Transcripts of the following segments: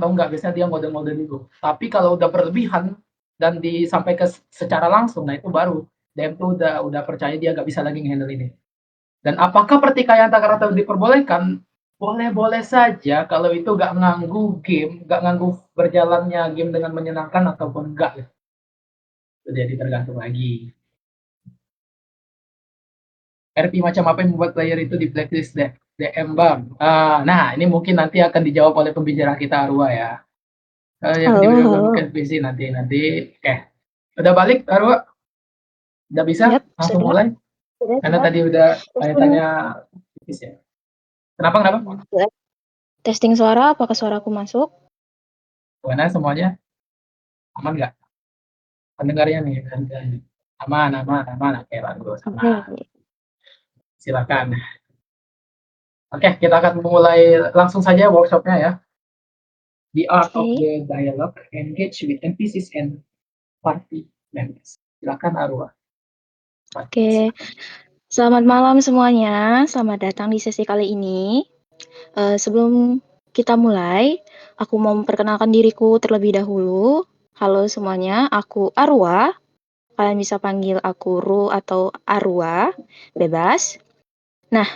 atau enggak, biasanya dia ngode-ngode dulu. Tapi kalau udah berlebihan dan disampaikan secara langsung, nah itu baru DM tuh udah percaya dia nggak bisa lagi nge-handle ini. Dan apakah pertikaian antar karakter diperbolehkan? Boleh-boleh saja kalau itu nggak nganggu game, nggak nganggu berjalannya game dengan menyenangkan ataupun enggak ya. Itu jadi tergantung lagi. RP macam apa yang membuat player itu di blacklist DM Bang? Nah, ini mungkin nanti akan dijawab oleh pembicara kita Arwa ya. Yang Halo, dibilang halo. mungkin PC nanti. Oke. Udah balik Arwa? Udah bisa? Yap, Langsung sudah. mulai? Sudah, Karena sudah. tadi udah Testing. tanya-tanya tipis ya. Kenapa? Sudah. Testing suara, apakah suaraku masuk? Gimana semuanya? Aman nggak? Pendengarnya nih, aman. Oke, bagus, aman. Oke. Silakan. Oke, kita akan mulai langsung saja workshopnya ya. The art of Oke. the dialogue, engage with NPCs and party members. Silakan Arwa. Oke. Selamat malam semuanya. Selamat datang di sesi kali ini. Sebelum kita mulai, aku mau memperkenalkan diriku terlebih dahulu. Halo semuanya, aku Arwa. Kalian bisa panggil aku Ru atau Arwa, bebas. Nah,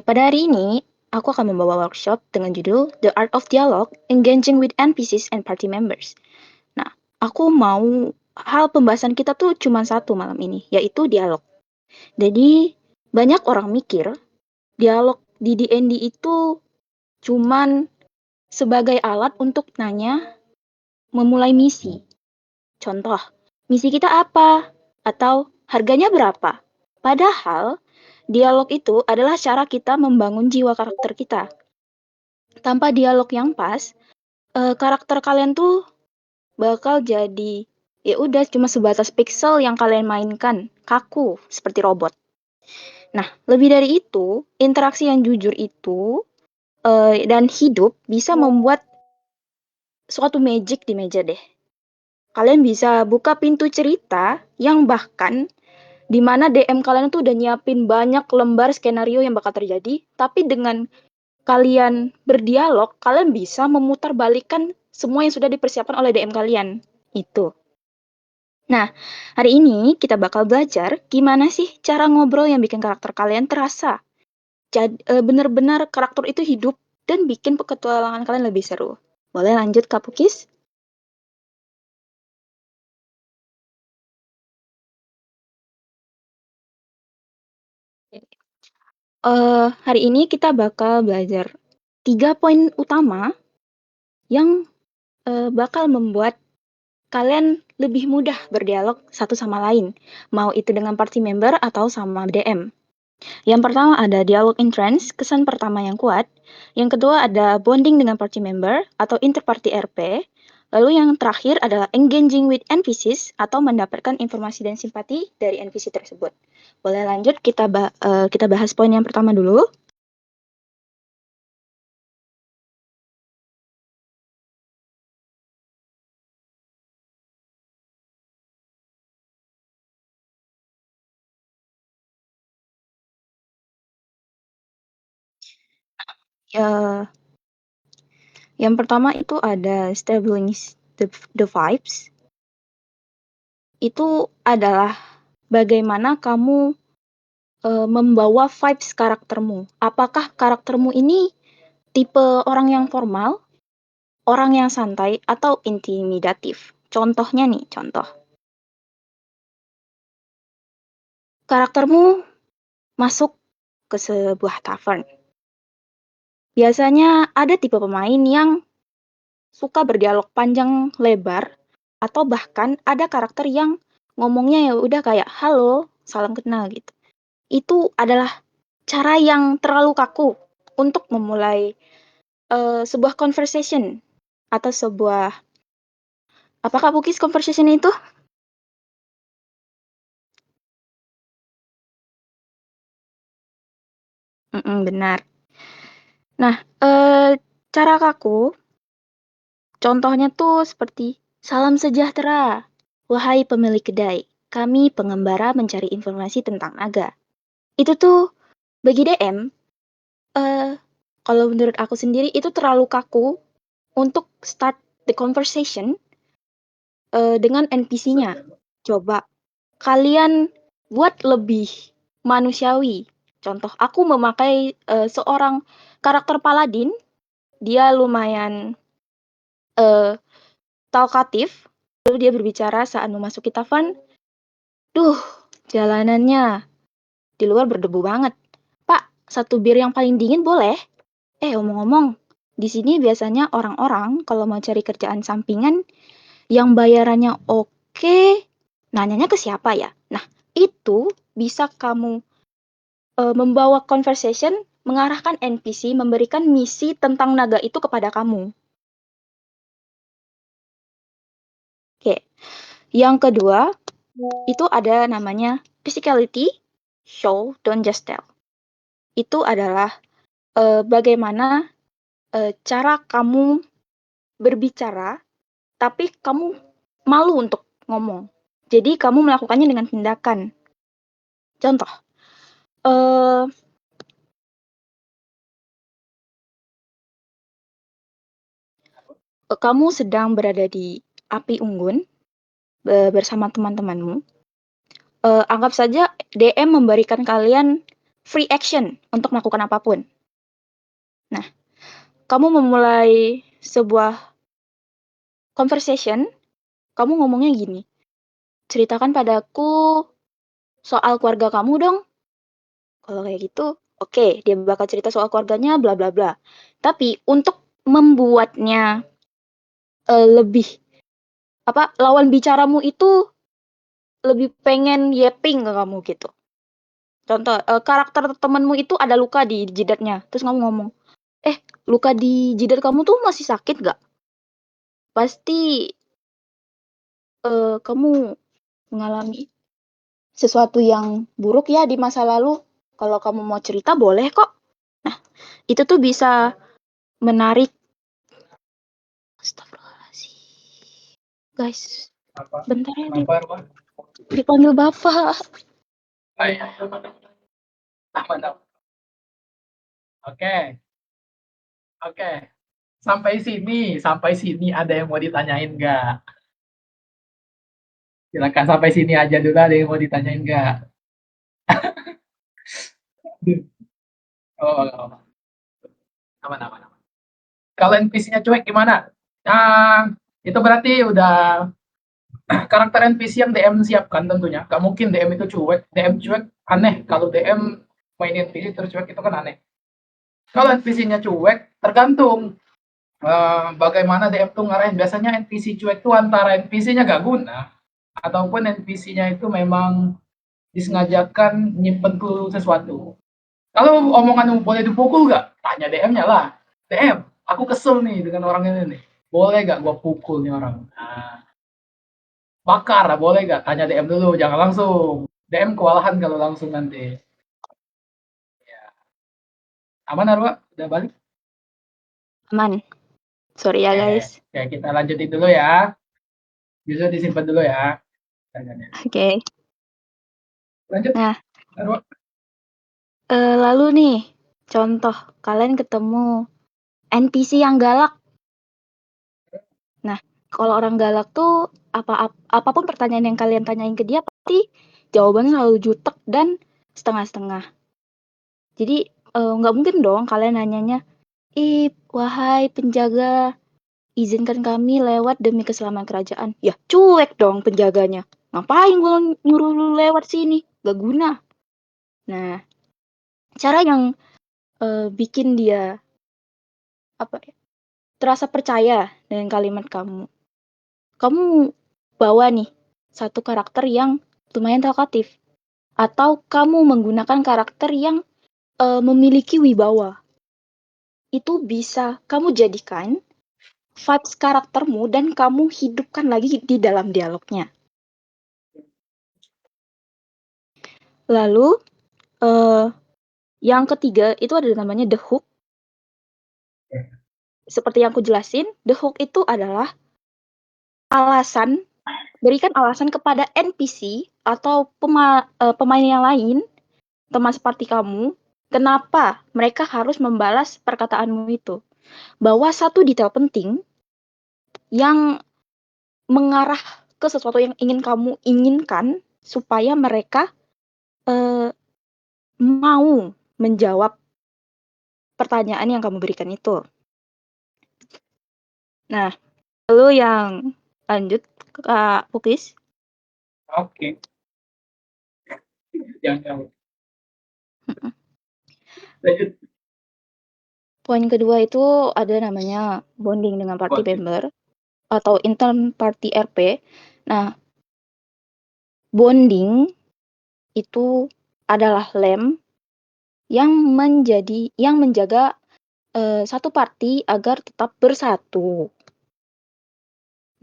pada hari ini, aku akan membawa workshop dengan judul The Art of Dialogue, Engaging with NPCs and Party Members. Nah, aku mau hal pembahasan kita tuh cuma satu malam ini, yaitu dialog. Jadi, banyak orang mikir dialog di D&D itu cuman sebagai alat untuk nanya memulai misi. Contoh, misi kita apa? Atau harganya berapa? Padahal, dialog itu adalah cara kita membangun jiwa karakter kita. Tanpa dialog yang pas, karakter kalian tuh bakal jadi ya udah cuma sebatas pixel yang kalian mainkan, kaku seperti robot. Nah, lebih dari itu, interaksi yang jujur itu dan hidup bisa membuat suatu magic di meja deh. Kalian bisa buka pintu cerita yang bahkan di mana DM kalian tuh udah nyiapin banyak lembar skenario yang bakal terjadi, tapi dengan kalian berdialog, kalian bisa memutarbalikkan semua yang sudah dipersiapkan oleh DM kalian. Itu. Nah, hari ini kita bakal belajar gimana sih cara ngobrol yang bikin karakter kalian terasa. Jadi benar-benar karakter itu hidup dan bikin petualangan kalian lebih seru. Boleh lanjut Kak Pukis? Hari ini kita bakal belajar 3 poin utama yang bakal membuat kalian lebih mudah berdialog satu sama lain, mau itu dengan party member atau sama DM. Yang pertama ada dialog entrance, kesan pertama yang kuat. Yang kedua ada bonding dengan party member atau interparty RP. Lalu yang terakhir adalah engaging with NPCs atau mendapatkan informasi dan simpati dari NPC tersebut. Boleh lanjut kita bahas poin yang pertama dulu. Yang pertama itu ada establishing the vibes. Itu adalah bagaimana kamu membawa vibes karaktermu. Apakah karaktermu ini tipe orang yang formal, orang yang santai, atau intimidatif? Contohnya nih, contoh. Karaktermu masuk ke sebuah tavern. Biasanya ada tipe pemain yang suka berdialog panjang lebar, atau bahkan ada karakter yang ngomongnya ya udah kayak halo, salam kenal gitu. Itu adalah cara yang terlalu kaku untuk memulai sebuah conversation atau sebuah apakah Bukis conversation itu? Benar. Nah, cara kaku, contohnya tuh seperti salam sejahtera, wahai pemilik kedai, kami pengembara mencari informasi tentang naga. Itu tuh bagi DM, kalau menurut aku sendiri itu terlalu kaku untuk start the conversation dengan NPC-nya. Coba kalian buat lebih manusiawi. Contoh, aku memakai seorang karakter paladin, dia lumayan talkatif, lalu dia berbicara saat memasuki tavan. Duh, jalanannya di luar berdebu banget. Pak, 1 bir yang paling dingin boleh? Omong-ngomong, di sini biasanya orang-orang kalau mau cari kerjaan sampingan yang bayarannya oke, nanyanya ke siapa ya? Nah, itu bisa kamu membawa conversation, mengarahkan NPC, memberikan misi tentang naga itu kepada kamu. Oke. Yang kedua, itu ada namanya physicality, show, don't just tell. Itu adalah bagaimana cara kamu berbicara, tapi kamu malu untuk ngomong. Jadi kamu melakukannya dengan tindakan. Contoh, kamu sedang berada di api unggun bersama teman-temanmu. Anggap saja DM memberikan kalian free action untuk melakukan apapun. Nah, kamu memulai sebuah conversation, kamu ngomongnya gini, ceritakan padaku soal keluarga kamu dong. Kalau kayak gitu, oke, dia bakal cerita soal keluarganya, bla bla bla. Tapi untuk membuatnya lebih lawan bicaramu itu lebih pengen yapping ke kamu gitu. Contoh, karakter temanmu itu ada luka di jidatnya, terus kamu ngomong, luka di jidat kamu tuh masih sakit gak? Pasti kamu mengalami sesuatu yang buruk ya di masa lalu. Kalau kamu mau cerita boleh kok. Nah, itu tuh bisa menarik. Astagfirullahaladzim. Guys, bentar ya, dipanggil bapak. Oke. Sampai sini ada yang mau ditanyain nggak? Silakan sampai sini aja dulu, ada yang mau ditanyain nggak? Oh, aman. Kalau NPC-nya cuek gimana? Nah, itu berarti udah karakter NPC yang DM siapkan tentunya. Gak mungkin DM itu cuek. DM cuek aneh. Kalau DM main NPC terus cuek itu kan aneh. Kalau NPC-nya cuek, tergantung bagaimana DM tuh ngarahin. Biasanya NPC cuek tuh antara NPC-nya gak guna, ataupun NPC-nya itu memang disengajakan nyimpen tuh sesuatu. Kalau omongan boleh dipukul gak? Tanya DM-nya lah. DM, aku kesel nih dengan orang ini nih. Boleh gak gua pukul nih orang? Nah, bakar, boleh gak? Tanya DM dulu, jangan langsung. DM kewalahan kalau langsung nanti. Ya. Aman Arwa? Udah balik? Aman. Sorry ya guys. Oke, kita lanjutin dulu ya. Bisa disimpan dulu ya. Oke. Lanjut. Nah, Arwa. lalu nih, contoh kalian ketemu NPC yang galak. Nah, kalau orang galak tuh apapun pertanyaan yang kalian tanyain ke dia pasti jawabannya selalu jutek dan setengah-setengah. Jadi nggak mungkin dong kalian nanyanya, wahai penjaga, izinkan kami lewat demi keselamatan kerajaan. Ya cuek dong penjaganya. Ngapain gue nyuruh lu lewat sini? Gak guna. Nah, cara yang bikin dia terasa percaya dengan kalimat kamu. Kamu bawa nih satu karakter yang lumayan talkatif. Atau kamu menggunakan karakter yang memiliki wibawa. Itu bisa kamu jadikan vibes karaktermu dan kamu hidupkan lagi di dalam dialognya. Lalu, yang ketiga itu ada namanya the hook. Seperti yang aku jelasin, the hook itu adalah berikan alasan kepada NPC atau pemain yang lain, teman seperti kamu, kenapa mereka harus membalas perkataanmu itu. Bawa satu detail penting yang mengarah ke sesuatu yang ingin kamu inginkan supaya mereka mau menjawab pertanyaan yang kamu berikan itu. Nah, lalu yang lanjut Kak Pukis. Oke. Yang lanjut. Poin kedua itu ada namanya bonding dengan party Bonding. member atau intern party RP. Nah, bonding itu adalah lem yang menjaga satu party agar tetap bersatu.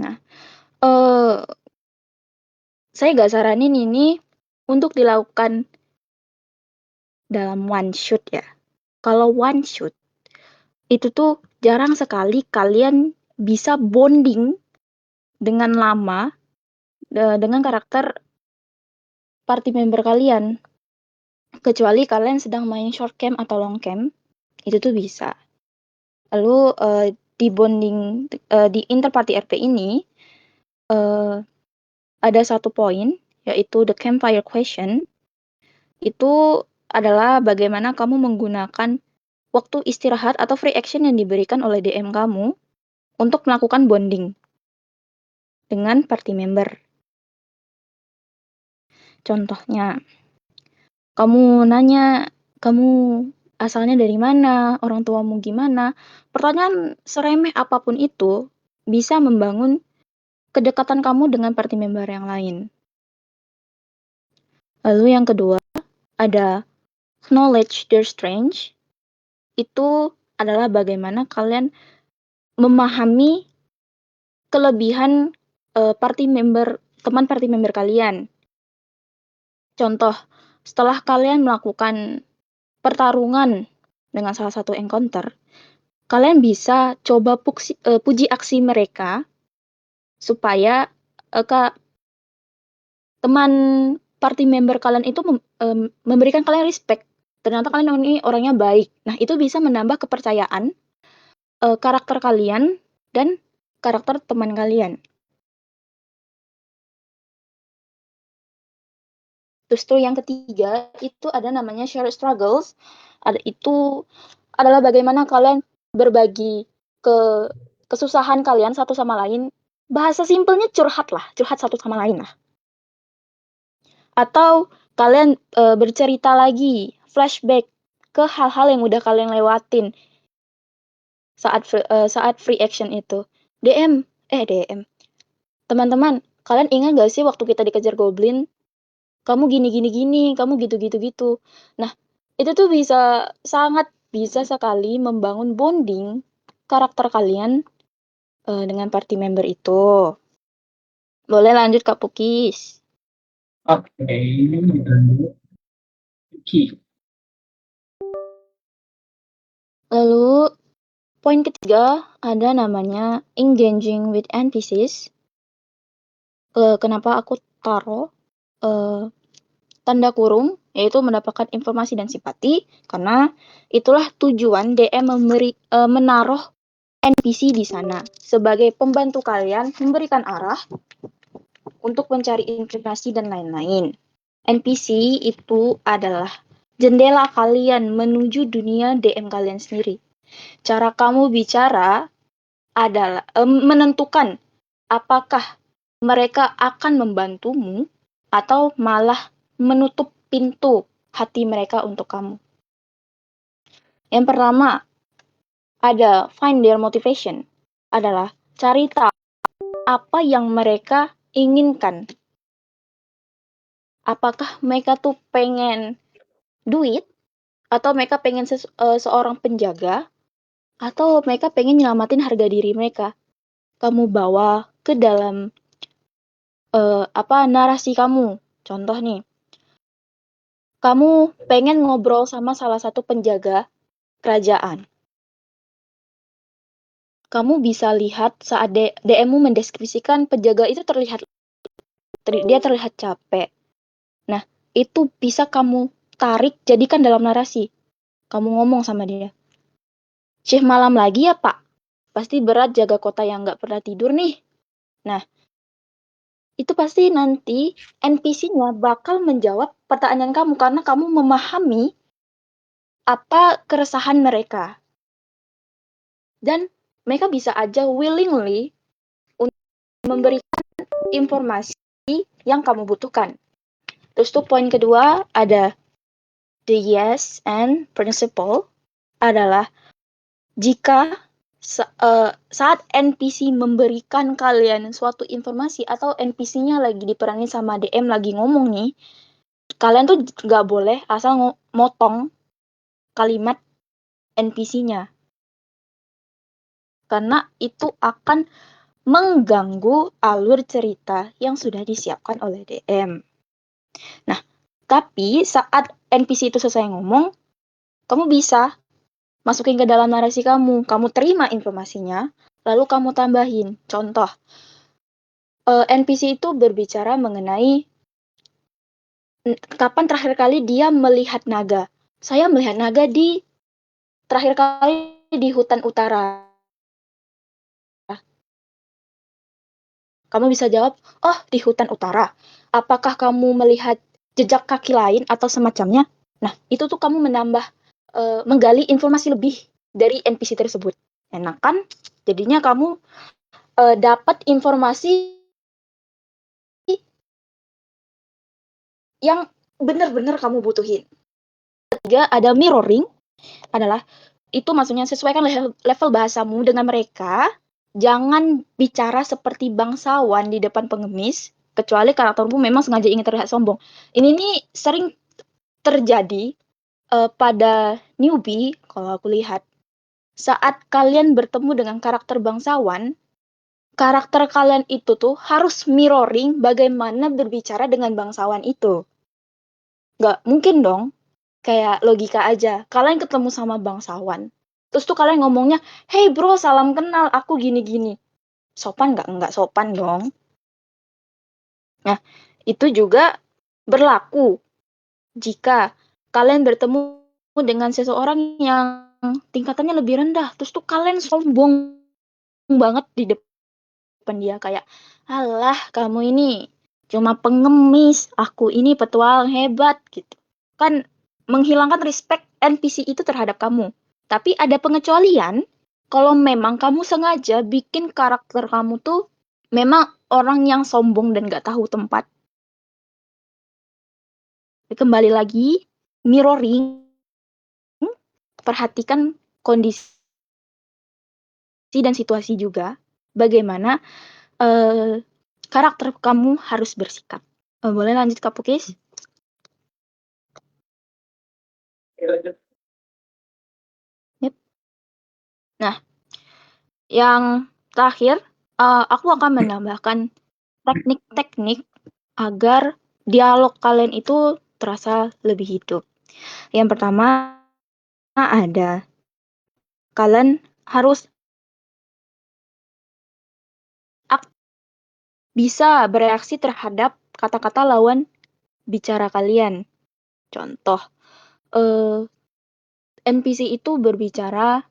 Nah, saya nggak saranin ini untuk dilakukan dalam one shoot ya. Kalau one shoot, itu tuh jarang sekali kalian bisa bonding dengan lama dengan karakter party member kalian. Kecuali kalian sedang main short cam atau long cam, itu tuh bisa. Lalu di bonding di interparty RP ini ada satu poin, yaitu the campfire question. Itu adalah bagaimana kamu menggunakan waktu istirahat atau free action yang diberikan oleh DM kamu untuk melakukan bonding dengan party member. Contohnya, kamu nanya, kamu asalnya dari mana, orang tuamu gimana. Pertanyaan seremeh apapun itu bisa membangun kedekatan kamu dengan party member yang lain. Lalu yang kedua, ada knowledge their strength. Itu adalah bagaimana kalian memahami kelebihan teman party member kalian. Contoh, setelah kalian melakukan pertarungan dengan salah satu encounter, kalian bisa coba puji aksi mereka supaya teman party member kalian itu memberikan kalian respect. Ternyata kalian ini orangnya baik. Nah, itu bisa menambah kepercayaan karakter kalian dan karakter teman kalian. Terus tuh yang ketiga itu ada namanya shared struggles. Itu adalah bagaimana kalian berbagi kesusahan kalian satu sama lain. Bahasa simpelnya curhat satu sama lain lah. Atau kalian bercerita lagi, flashback ke hal-hal yang udah kalian lewatin saat free action itu. DM. Teman-teman, kalian ingat gak sih waktu kita dikejar goblin? Kamu gini, kamu gitu. Nah, itu tuh sangat bisa sekali membangun bonding karakter kalian dengan party member itu. Boleh lanjut Kak Pukis. Oke. Lalu, poin ketiga ada namanya engaging with NPCs. Kenapa aku taruh tanda kurung, yaitu mendapatkan informasi dan simpati, karena itulah tujuan DM menaruh NPC di sana sebagai pembantu kalian memberikan arah untuk mencari informasi dan lain-lain. NPC itu adalah jendela kalian menuju dunia DM kalian sendiri. Cara kamu bicara adalah menentukan apakah mereka akan membantumu atau malah menutup pintu hati mereka untuk kamu. Yang pertama, ada find their motivation. Adalah cari tahu apa yang mereka inginkan. Apakah mereka tuh pengen duit, atau mereka pengen seorang penjaga, atau mereka pengen nyelamatin harga diri mereka. Kamu bawa ke dalam narasi kamu. Contoh nih, kamu pengen ngobrol sama salah satu penjaga kerajaan. Kamu bisa lihat saat DM-mu mendeskripsikan penjaga itu dia terlihat capek. Nah, itu bisa kamu tarik, jadikan dalam narasi. Kamu ngomong sama dia. shift malam lagi ya, Pak? Pasti berat jaga kota yang nggak pernah tidur nih. Nah, itu pasti nanti NPC-nya bakal menjawab pertanyaan kamu karena kamu memahami apa keresahan mereka. Dan mereka bisa aja willingly untuk memberikan informasi yang kamu butuhkan. Terus tuh poin kedua ada the yes and principle adalah jika saat NPC memberikan kalian suatu informasi atau NPC-nya lagi diperanin sama DM lagi ngomong nih, kalian tuh nggak boleh asal motong kalimat NPC-nya. Karena itu akan mengganggu alur cerita yang sudah disiapkan oleh DM. Nah, tapi saat NPC itu selesai ngomong, kamu bisa masukin ke dalam narasi kamu. Kamu terima informasinya, lalu kamu tambahin. Contoh, NPC itu berbicara mengenai kapan terakhir kali dia melihat naga. Saya melihat naga terakhir kali di hutan utara. Kamu bisa jawab, oh di hutan utara. Apakah kamu melihat jejak kaki lain atau semacamnya? Nah, itu tuh kamu menggali informasi lebih dari NPC tersebut. Enak kan? Jadinya kamu dapat informasi yang benar-benar kamu butuhin. Ketiga, ada mirroring, adalah itu maksudnya sesuaikan level bahasamu dengan mereka. Jangan bicara seperti bangsawan di depan pengemis, kecuali karaktermu memang sengaja ingin terlihat sombong. Ini nih sering terjadi pada newbie, kalau aku lihat. Saat kalian bertemu dengan karakter bangsawan, karakter kalian itu tuh harus mirroring bagaimana berbicara dengan bangsawan itu. Nggak mungkin dong, kayak logika aja. Kalian ketemu sama bangsawan, terus tuh kalian ngomongnya, "Hey bro, salam kenal, aku gini-gini." Sopan nggak? Nggak sopan dong. Nah, itu juga berlaku jika kalian bertemu dengan seseorang yang tingkatannya lebih rendah, terus tuh kalian sombong banget di depan dia kayak, "Alah, kamu ini cuma pengemis, aku ini petualang hebat," gitu. Kan menghilangkan respect NPC itu terhadap kamu. Tapi ada pengecualian kalau memang kamu sengaja bikin karakter kamu tuh memang orang yang sombong dan gak tahu tempat. Kembali lagi, mirroring, perhatikan kondisi dan situasi juga, bagaimana karakter kamu harus bersikap. Boleh lanjut Kak Pukis? Yep. Nah, yang terakhir, aku akan menambahkan teknik-teknik agar dialog kalian itu terasa lebih hidup. Yang pertama ada, kalian harus bisa bereaksi terhadap kata-kata lawan bicara kalian. Contoh, NPC itu berbicara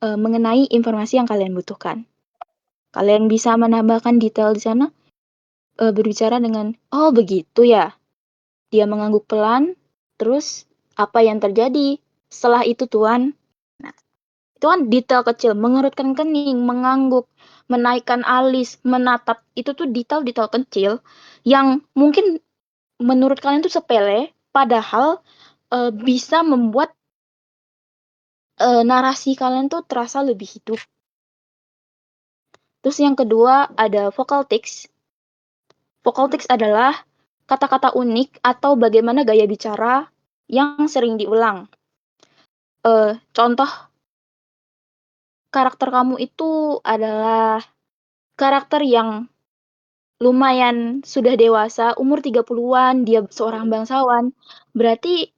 mengenai informasi yang kalian butuhkan. Kalian bisa menambahkan detail di sana, berbicara dengan, "Oh begitu ya." Dia mengangguk pelan, terus apa yang terjadi setelah itu Tuan? Nah, itu kan detail kecil, mengerutkan kening, mengangguk, menaikkan alis, menatap, itu tuh detail-detail kecil yang mungkin menurut kalian tuh sepele, padahal bisa membuat narasi kalian tuh terasa lebih hidup. Terus yang kedua ada vocal tics. Vocal tics adalah kata-kata unik atau bagaimana gaya bicara yang sering diulang. Contoh karakter kamu itu adalah karakter yang lumayan sudah dewasa, umur 30-an, dia seorang bangsawan. Berarti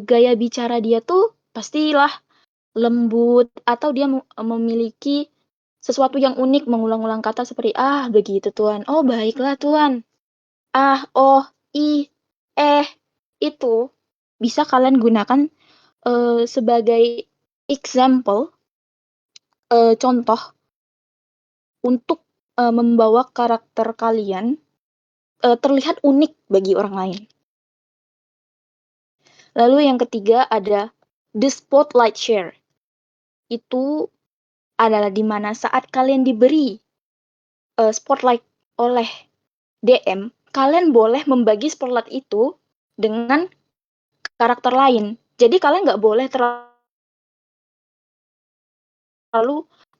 gaya bicara dia tuh pastilah lembut atau dia memiliki sesuatu yang unik, mengulang-ulang kata seperti, "Ah, begitu Tuan. Oh, baiklah Tuan. Ah, oh, ih, eh." Itu bisa kalian gunakan sebagai example, contoh untuk membawa karakter kalian terlihat unik bagi orang lain. Lalu yang ketiga ada the spotlight share. Itu adalah di mana saat kalian diberi spotlight oleh DM, kalian boleh membagi spotlight itu dengan karakter lain. Jadi kalian nggak boleh terlalu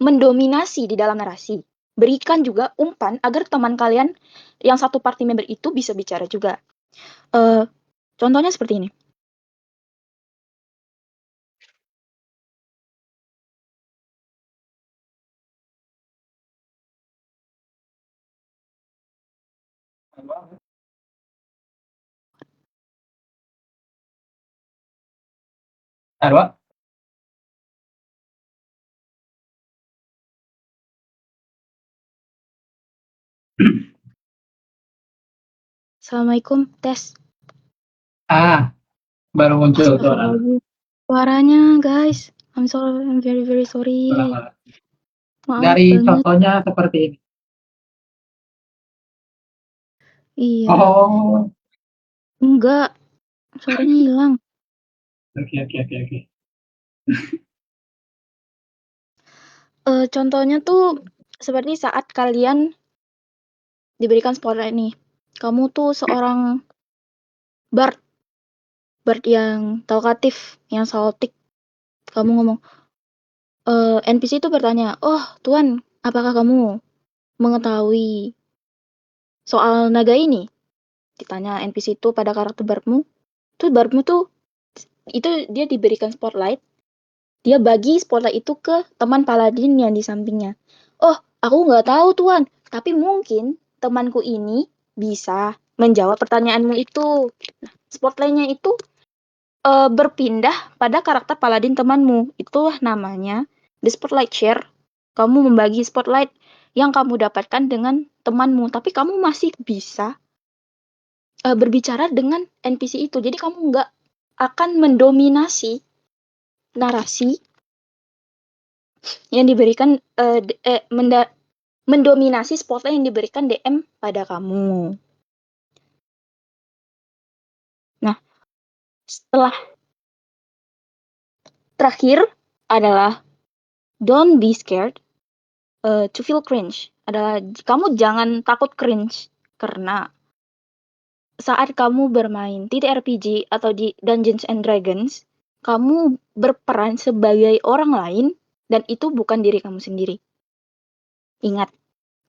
mendominasi di dalam narasi. Berikan juga umpan agar teman kalian yang satu party member itu bisa bicara juga. Contohnya seperti ini. Arwa? Assalamualaikum, tes. Baru muncul suara. Astagfirullahaladzim. Suaranya, guys. I'm sorry, I'm very very sorry. Maaf Dari banget. contohnya seperti ini. Iya. Oh, Enggak. Suaranya hilang. oke. Contohnya tuh seperti saat kalian diberikan spotlight nih. Kamu tuh seorang Bard yang talkatif, yang saltik. Kamu ngomong, NPC itu bertanya, "Oh, Tuan, apakah kamu mengetahui soal naga ini?" Ditanya NPC itu pada karakter Bardmu. Tuh Bardmu tuh itu dia diberikan spotlight. Dia bagi spotlight itu ke teman paladin yang di sampingnya. "Oh, aku nggak tahu, Tuan, tapi mungkin temanku ini bisa menjawab pertanyaanmu itu." Nah, spotlightnya itu berpindah pada karakter paladin temanmu. Itulah namanya the spotlight share. Kamu membagi spotlight yang kamu dapatkan dengan temanmu, tapi kamu masih bisa berbicara dengan NPC itu. Jadi kamu nggak akan mendominasi narasi yang diberikan mendominasi spotlight yang diberikan DM pada kamu. Nah, setelah terakhir adalah don't be scared to feel cringe. Adalah kamu jangan takut cringe karena saat kamu bermain TTRPG atau di Dungeons and Dragons, kamu berperan sebagai orang lain dan itu bukan diri kamu sendiri. Ingat,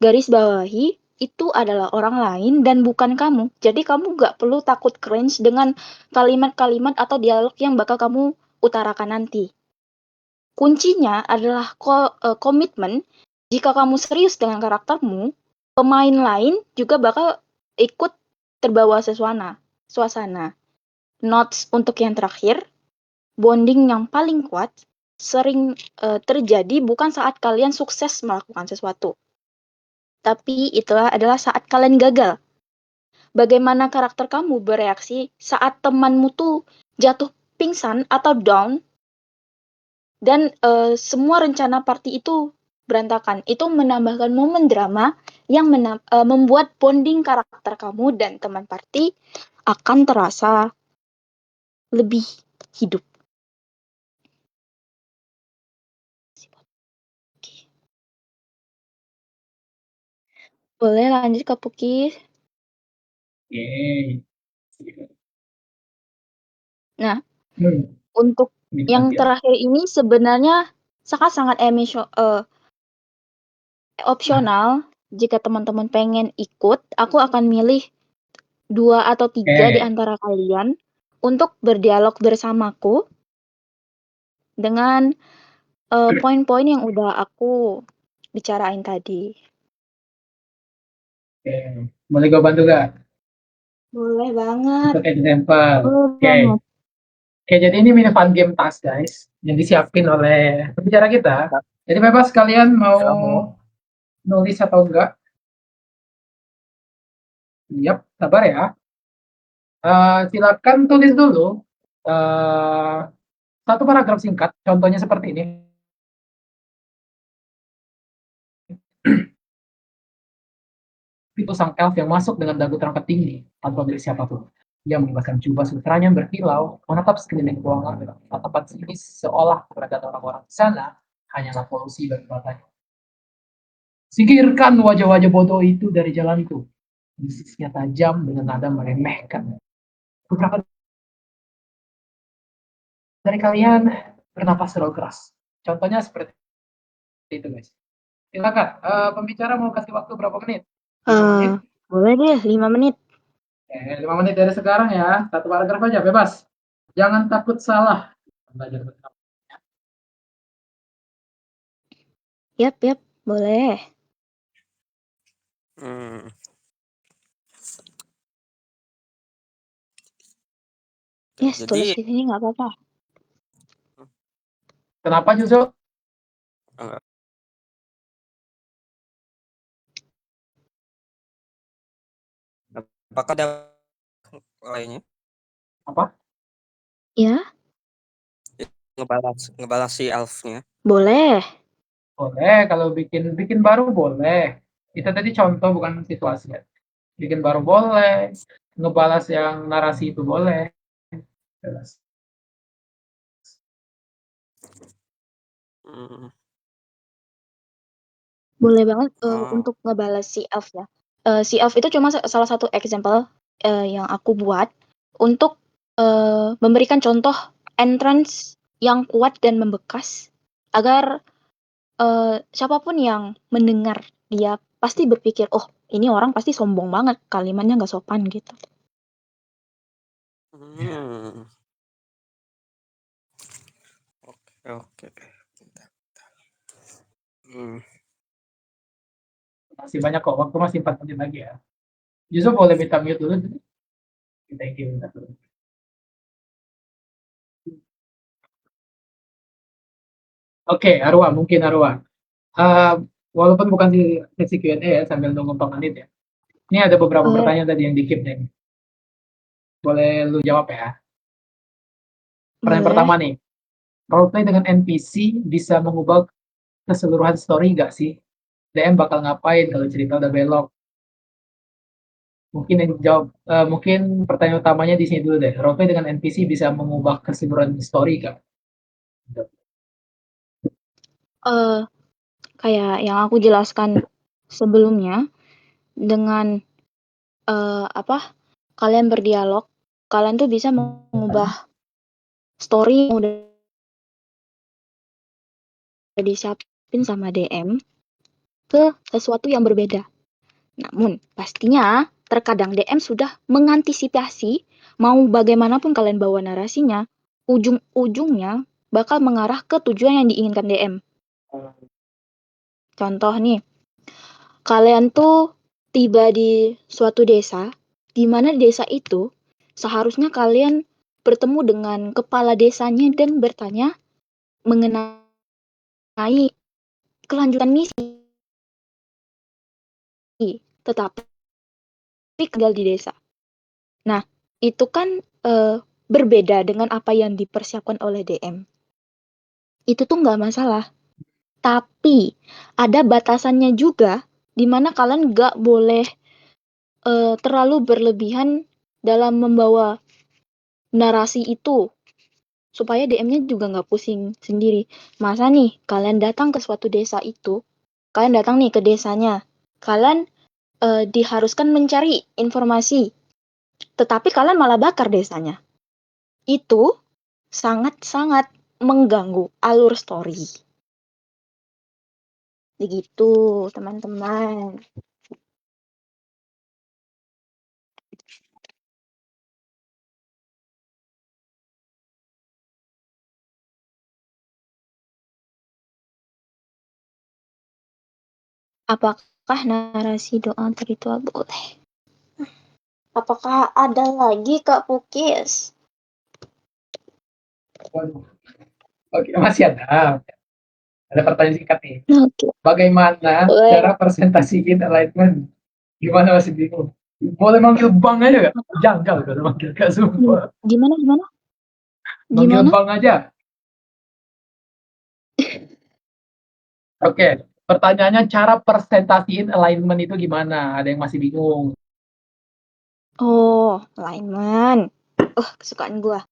garis bawahi itu adalah orang lain dan bukan kamu. Jadi kamu nggak perlu takut cringe dengan kalimat-kalimat atau dialog yang bakal kamu utarakan nanti. Kuncinya adalah komitmen. Jika kamu serius dengan karaktermu, pemain lain juga bakal ikut terbawa suasana. Notes untuk yang terakhir, bonding yang paling kuat sering terjadi bukan saat kalian sukses melakukan sesuatu, tapi itulah adalah saat kalian gagal. Bagaimana karakter kamu bereaksi saat temanmu tuh jatuh pingsan atau down dan semua rencana party itu berantakan. Itu menambahkan momen drama yang membuat bonding karakter kamu dan teman party akan terasa lebih hidup. Boleh lanjut ke Puki. Nah, untuk yang terakhir ini sebenarnya sangat opsional. Jika teman-teman pengen ikut, aku akan milih 2 atau 3 di antara kalian untuk berdialog bersamaku dengan poin-poin yang udah aku bicarain tadi. Boleh gue bantu gak? Boleh banget. Untuk example. Banget. Oke, jadi ini mini fun game task guys yang disiapin oleh pembicara kita. Jadi bebas kalian mau nulis atau enggak. Yap, sabar ya. Silakan tulis dulu Satu paragraf singkat, contohnya seperti ini. Itu sang elf yang masuk dengan dagu terangkat tinggi tanpa milik siapapun. Dia mengibaskan jubah sutranya yang berkilau, menatap sekeliling ruangan dengan tatapan sinis seolah keberadaan orang-orang di sana hanyalah polusi bagi matanya. Singkirkan wajah-wajah bodoh itu dari jalanku. Bisisnya tajam dengan nada meremehkan. Beberapa dari kalian bernapas terlalu keras. Contohnya seperti itu, guys. Silakan, pembicara mau kasih waktu berapa menit? 5 menit? Boleh deh, 5 menit. 5 menit dari sekarang ya. Satu paragraf aja, bebas. Jangan takut salah. Belajar bersama. Yap, boleh. Yes, tulis Jadi di sini nggak apa-apa. Kenapa justru? apakah ada lainnya Apa? Ya, ngebalas si elfnya? boleh. Boleh, kalau bikin baru boleh. Itu tadi contoh bukan situasi ya. Bikin baru boleh, ngebalas yang narasi itu boleh. Jelas. Boleh banget Oh. untuk ngebalas si elf ya. Si elf itu cuma salah satu example yang aku buat untuk memberikan contoh entrance yang kuat dan membekas agar siapapun yang mendengar dia pasti berpikir, oh ini orang pasti sombong banget, kalimatnya nggak sopan gitu. Oke. Masih banyak kok, waktu masih 4 menit lagi ya. Justru boleh minta mute dulu. Kita minta dulu. Oke, Arwa, mungkin Arwa. Walaupun bukan di sesi Q&A ya, sambil nunggu Pak Anit ya. Ini ada beberapa pertanyaan tadi yang di-keep nih. Boleh lu jawab ya. Pertanyaan pertama nih. Roleplay dengan NPC bisa mengubah keseluruhan story nggak sih? DM bakal ngapain kalau cerita udah belok? Mungkin yang jawab, mungkin pertanyaan utamanya di sini dulu deh. Roleplay dengan NPC bisa mengubah keseluruhan story nggak? Kayak yang aku jelaskan sebelumnya, dengan kalian berdialog, kalian tuh bisa mengubah story yang udah disiapin sama DM ke sesuatu yang berbeda. Namun, pastinya terkadang DM sudah mengantisipasi mau bagaimanapun kalian bawa narasinya, ujung-ujungnya bakal mengarah ke tujuan yang diinginkan DM. Contoh nih, kalian tuh tiba di suatu desa, di mana desa itu seharusnya kalian bertemu dengan kepala desanya dan bertanya mengenai kelanjutan misi. Tetapi tinggal di desa. Nah, itu kan berbeda dengan apa yang dipersiapkan oleh DM. Itu tuh nggak masalah. Tapi ada batasannya juga, di mana kalian nggak boleh terlalu berlebihan dalam membawa narasi itu, supaya DM-nya juga nggak pusing sendiri. Masa nih, kalian datang ke suatu desa itu, kalian datang nih ke desanya, kalian diharuskan mencari informasi, tetapi kalian malah bakar desanya. Itu sangat-sangat mengganggu alur story. Begitu, teman-teman. Apakah narasi doa ritual boleh? Apakah ada lagi, Kak Pukis? Oke, masih ada. Ada pertanyaan singkat nih. Oke. Bagaimana cara presentasiin alignment? Gimana masih bingung? Boleh manggil Bang aja nggak? Janggal kalau manggil Kak sumpah. Gimana? Manggil Bang aja. Oke, pertanyaannya cara presentasiin alignment itu gimana? Ada yang masih bingung. Oh, alignment. Kesukaan gua.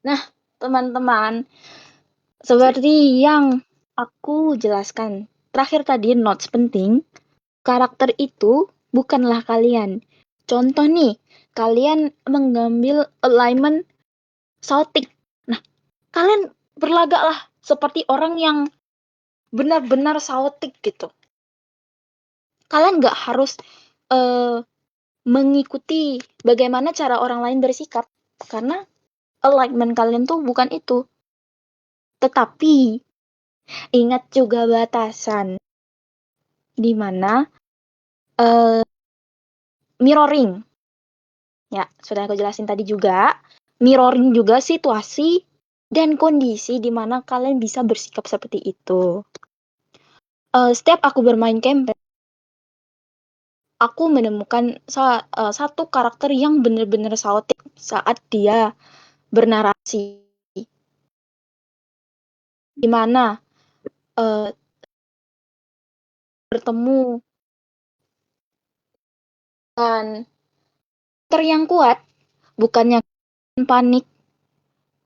Nah, teman-teman, seperti yang aku jelaskan terakhir tadi notes penting, karakter itu bukanlah kalian. Contoh nih, kalian mengambil alignment Celtic. Nah, kalian berlagaklah seperti orang yang benar-benar Celtic gitu. Kalian nggak harus mengikuti bagaimana cara orang lain bersikap, karena alignment kalian tuh bukan itu. Tetapi ingat juga batasan di mana mirroring. Ya, sudah aku jelasin tadi juga. Mirroring juga situasi dan kondisi di mana kalian bisa bersikap seperti itu. Setiap aku bermain campaign, aku menemukan satu karakter yang benar-benar chaotic saat dia bernarasi. Di mana bertemu dan karakter yang kuat, bukannya panik,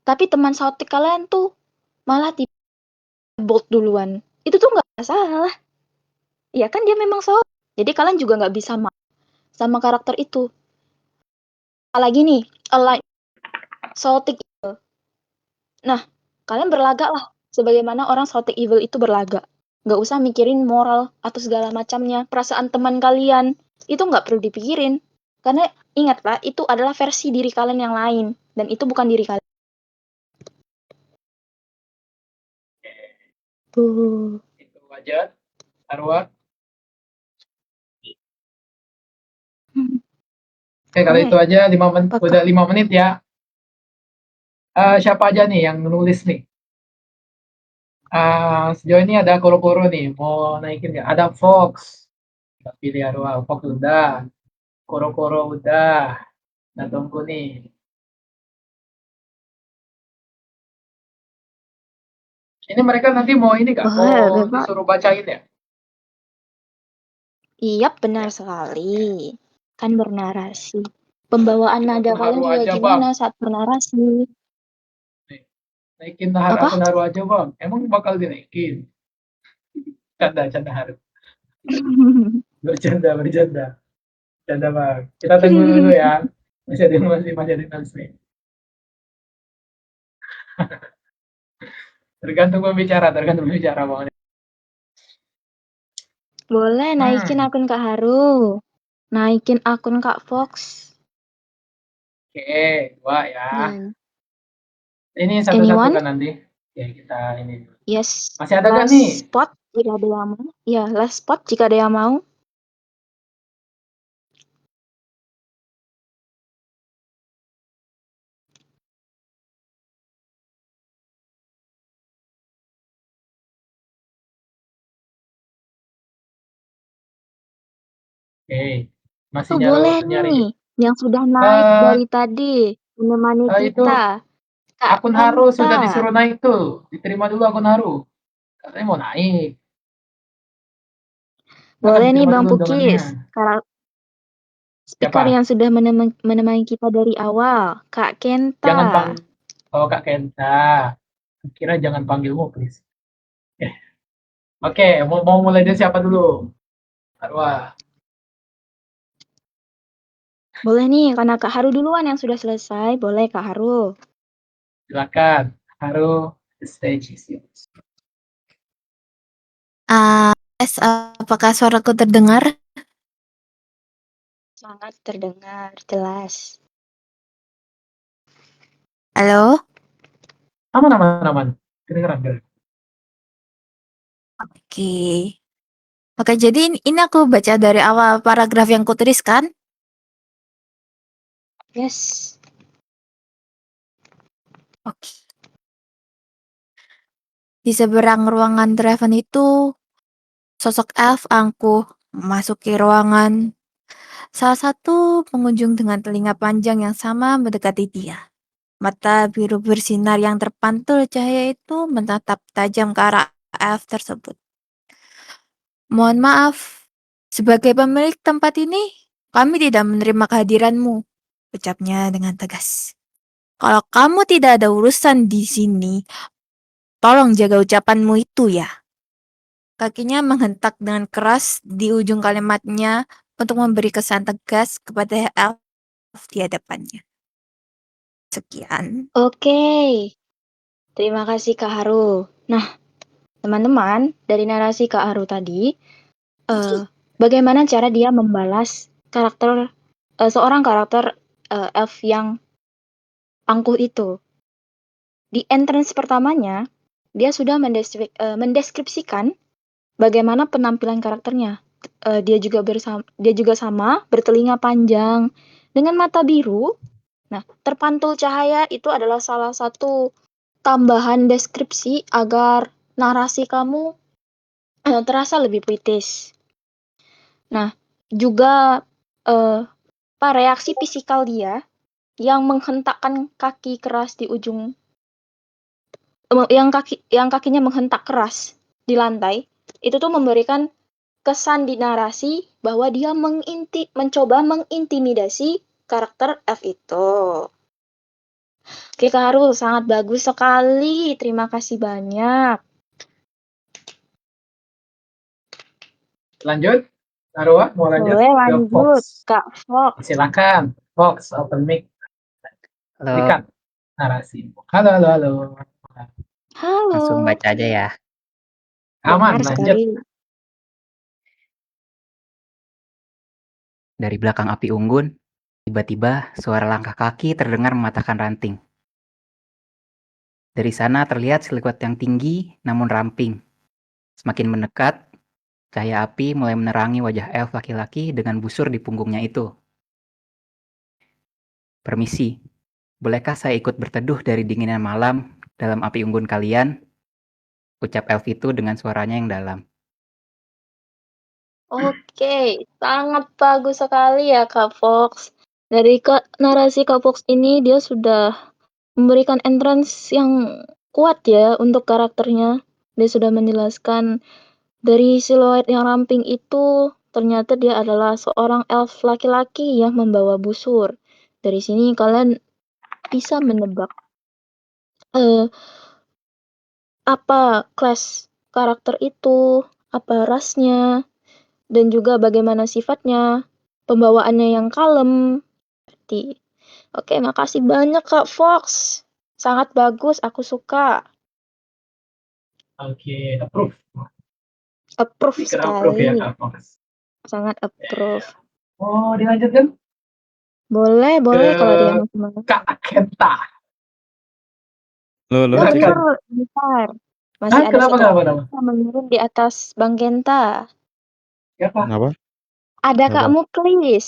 tapi teman chaotic kalian tuh malah bold duluan. Itu tuh nggak masalah. Ya kan dia memang chaotic. Jadi kalian juga nggak bisa sama karakter itu. Apalagi nih, chaotic evil. Nah, kalian berlagak lah sebagaimana orang chaotic evil itu berlagak. Nggak usah mikirin moral atau segala macamnya. Perasaan teman kalian itu nggak perlu dipikirin. Karena ingatlah, itu adalah versi diri kalian yang lain. Dan itu bukan diri kalian. Tuh. Itu aja, Arwah. Oke, kalau itu aja 5 menit, udah 5 menit ya. Siapa aja nih yang nulis nih? Sejauh ini ada Koro-Koro nih, mau naikin nggak? Ada Fox, pilih Arwah. Fox udah, Koro-Koro udah, nah tunggu nih. Ini mereka nanti mau ini nggak? Mau disuruh bacain ya? Iya, benar sekali. Kan bernarasi. Pembawaan nada kalian juga aja, gimana Bang. saat bernarasi? Naikin akun Haru aja, Bang. Emang bakal dinaikin? Canda Haru. Bercanda. Canda, Bang. Kita tunggu dulu ya. Masih ada nulis nih. Tergantung pembicara, Bang. Boleh naikin akun Kak Haru. Naikin akun Kak Fox. Oke, 2 ya. Dan ini satu-satu kan nanti. Oke, kita ini. Yes. Masih ada gak nih? Spot jika ada yang mau. Ya, last spot jika ada yang mau. Oke, masih boleh nyari. nih, yang sudah naik dari tadi menemani kita. Kak akun Haru sudah disuruh naik tuh. Diterima dulu akun Haru. Katanya mau naik. Boleh nih Bang Pukis. Speaker yang sudah menemani kita dari awal, Kak Kenta. Jangan panggil. Oh, Kak Kenta. Kira jangan panggilmu, please. Oke, mau mulai dari siapa dulu? Arwah. Boleh nih, karena Kak Haru duluan yang sudah selesai. Boleh Kak Haru. Silakan. Haru, the stage is yours. Apakah suaraku terdengar? Sangat terdengar, jelas. Halo? Aman. Kedengeran. Oke, jadi ini aku baca dari awal paragraf yang kutuliskan. Yes. Oke. Di seberang ruangan Draven itu, sosok elf angkuh memasuki ruangan. Salah satu pengunjung dengan telinga panjang yang sama mendekati dia. Mata biru bersinar yang terpantul cahaya itu menatap tajam ke arah elf tersebut. Mohon maaf, sebagai pemilik tempat ini, kami tidak menerima kehadiranmu, ucapnya dengan tegas. Kalau kamu tidak ada urusan di sini, tolong jaga ucapanmu itu ya. Kakinya menghentak dengan keras di ujung kalimatnya untuk memberi kesan tegas kepada elf di hadapannya. Sekian. Oke, terima kasih Kak Haru. Nah, teman-teman, dari narasi Kak Haru tadi, bagaimana cara dia membalas karakter seorang karakter elf yang angkuh itu. Di entrance pertamanya, dia sudah mendeskripsikan bagaimana penampilan karakternya. Dia juga sama bertelinga panjang dengan mata biru. Nah, terpantul cahaya itu adalah salah satu tambahan deskripsi agar narasi kamu terasa lebih puitis. Nah, juga reaksi fisikal dia yang menghentakkan kaki keras di ujung yang kakinya menghentak keras di lantai, itu tuh memberikan kesan di narasi bahwa dia mencoba mengintimidasi karakter F itu. Oke, Kak Haru, sangat bagus sekali. Terima kasih banyak. Lanjut, Narwa mau lanjut Boleh ke lanjut, Fox. Kak Fox. Silakan, Fox, open mic. Halo, Berikan narasi. Halo, halo, halo. langsung Halo. baca aja ya. Aman, Benar lanjut. sekali. Dari belakang api unggun, tiba-tiba suara langkah kaki terdengar mematahkan ranting. Dari sana terlihat siluet yang tinggi namun ramping. Semakin mendekat, cahaya api mulai menerangi wajah elf laki-laki dengan busur di punggungnya itu. Permisi, bolehkah saya ikut berteduh dari dinginnya malam dalam api unggun kalian? Ucap elf itu dengan suaranya yang dalam. Oke, sangat bagus sekali ya Kak Fox. Dari narasi Kak Fox ini dia sudah memberikan entrance yang kuat ya untuk karakternya. Dia sudah menjelaskan dari siluet yang ramping itu ternyata dia adalah seorang elf laki-laki yang membawa busur. Dari sini kalian bisa menebak apa kelas karakter itu, apa rasnya, dan juga bagaimana sifatnya, pembawaannya yang kalem. Oke, makasih banyak Kak Fox. Sangat bagus, aku suka. Oke, approve. Approve Speaker approve ya, sekali. Kak Fox. Sangat approve. Oh, dilanjutkan Boleh kalau dia masih mau. Kak Kenta. Halo, Oh, Silakan. bentar. Masih ada Kenapa? yang menurun di atas Bang Genta. Siapa? Kenapa? Ada Siapa? Kak Muklis.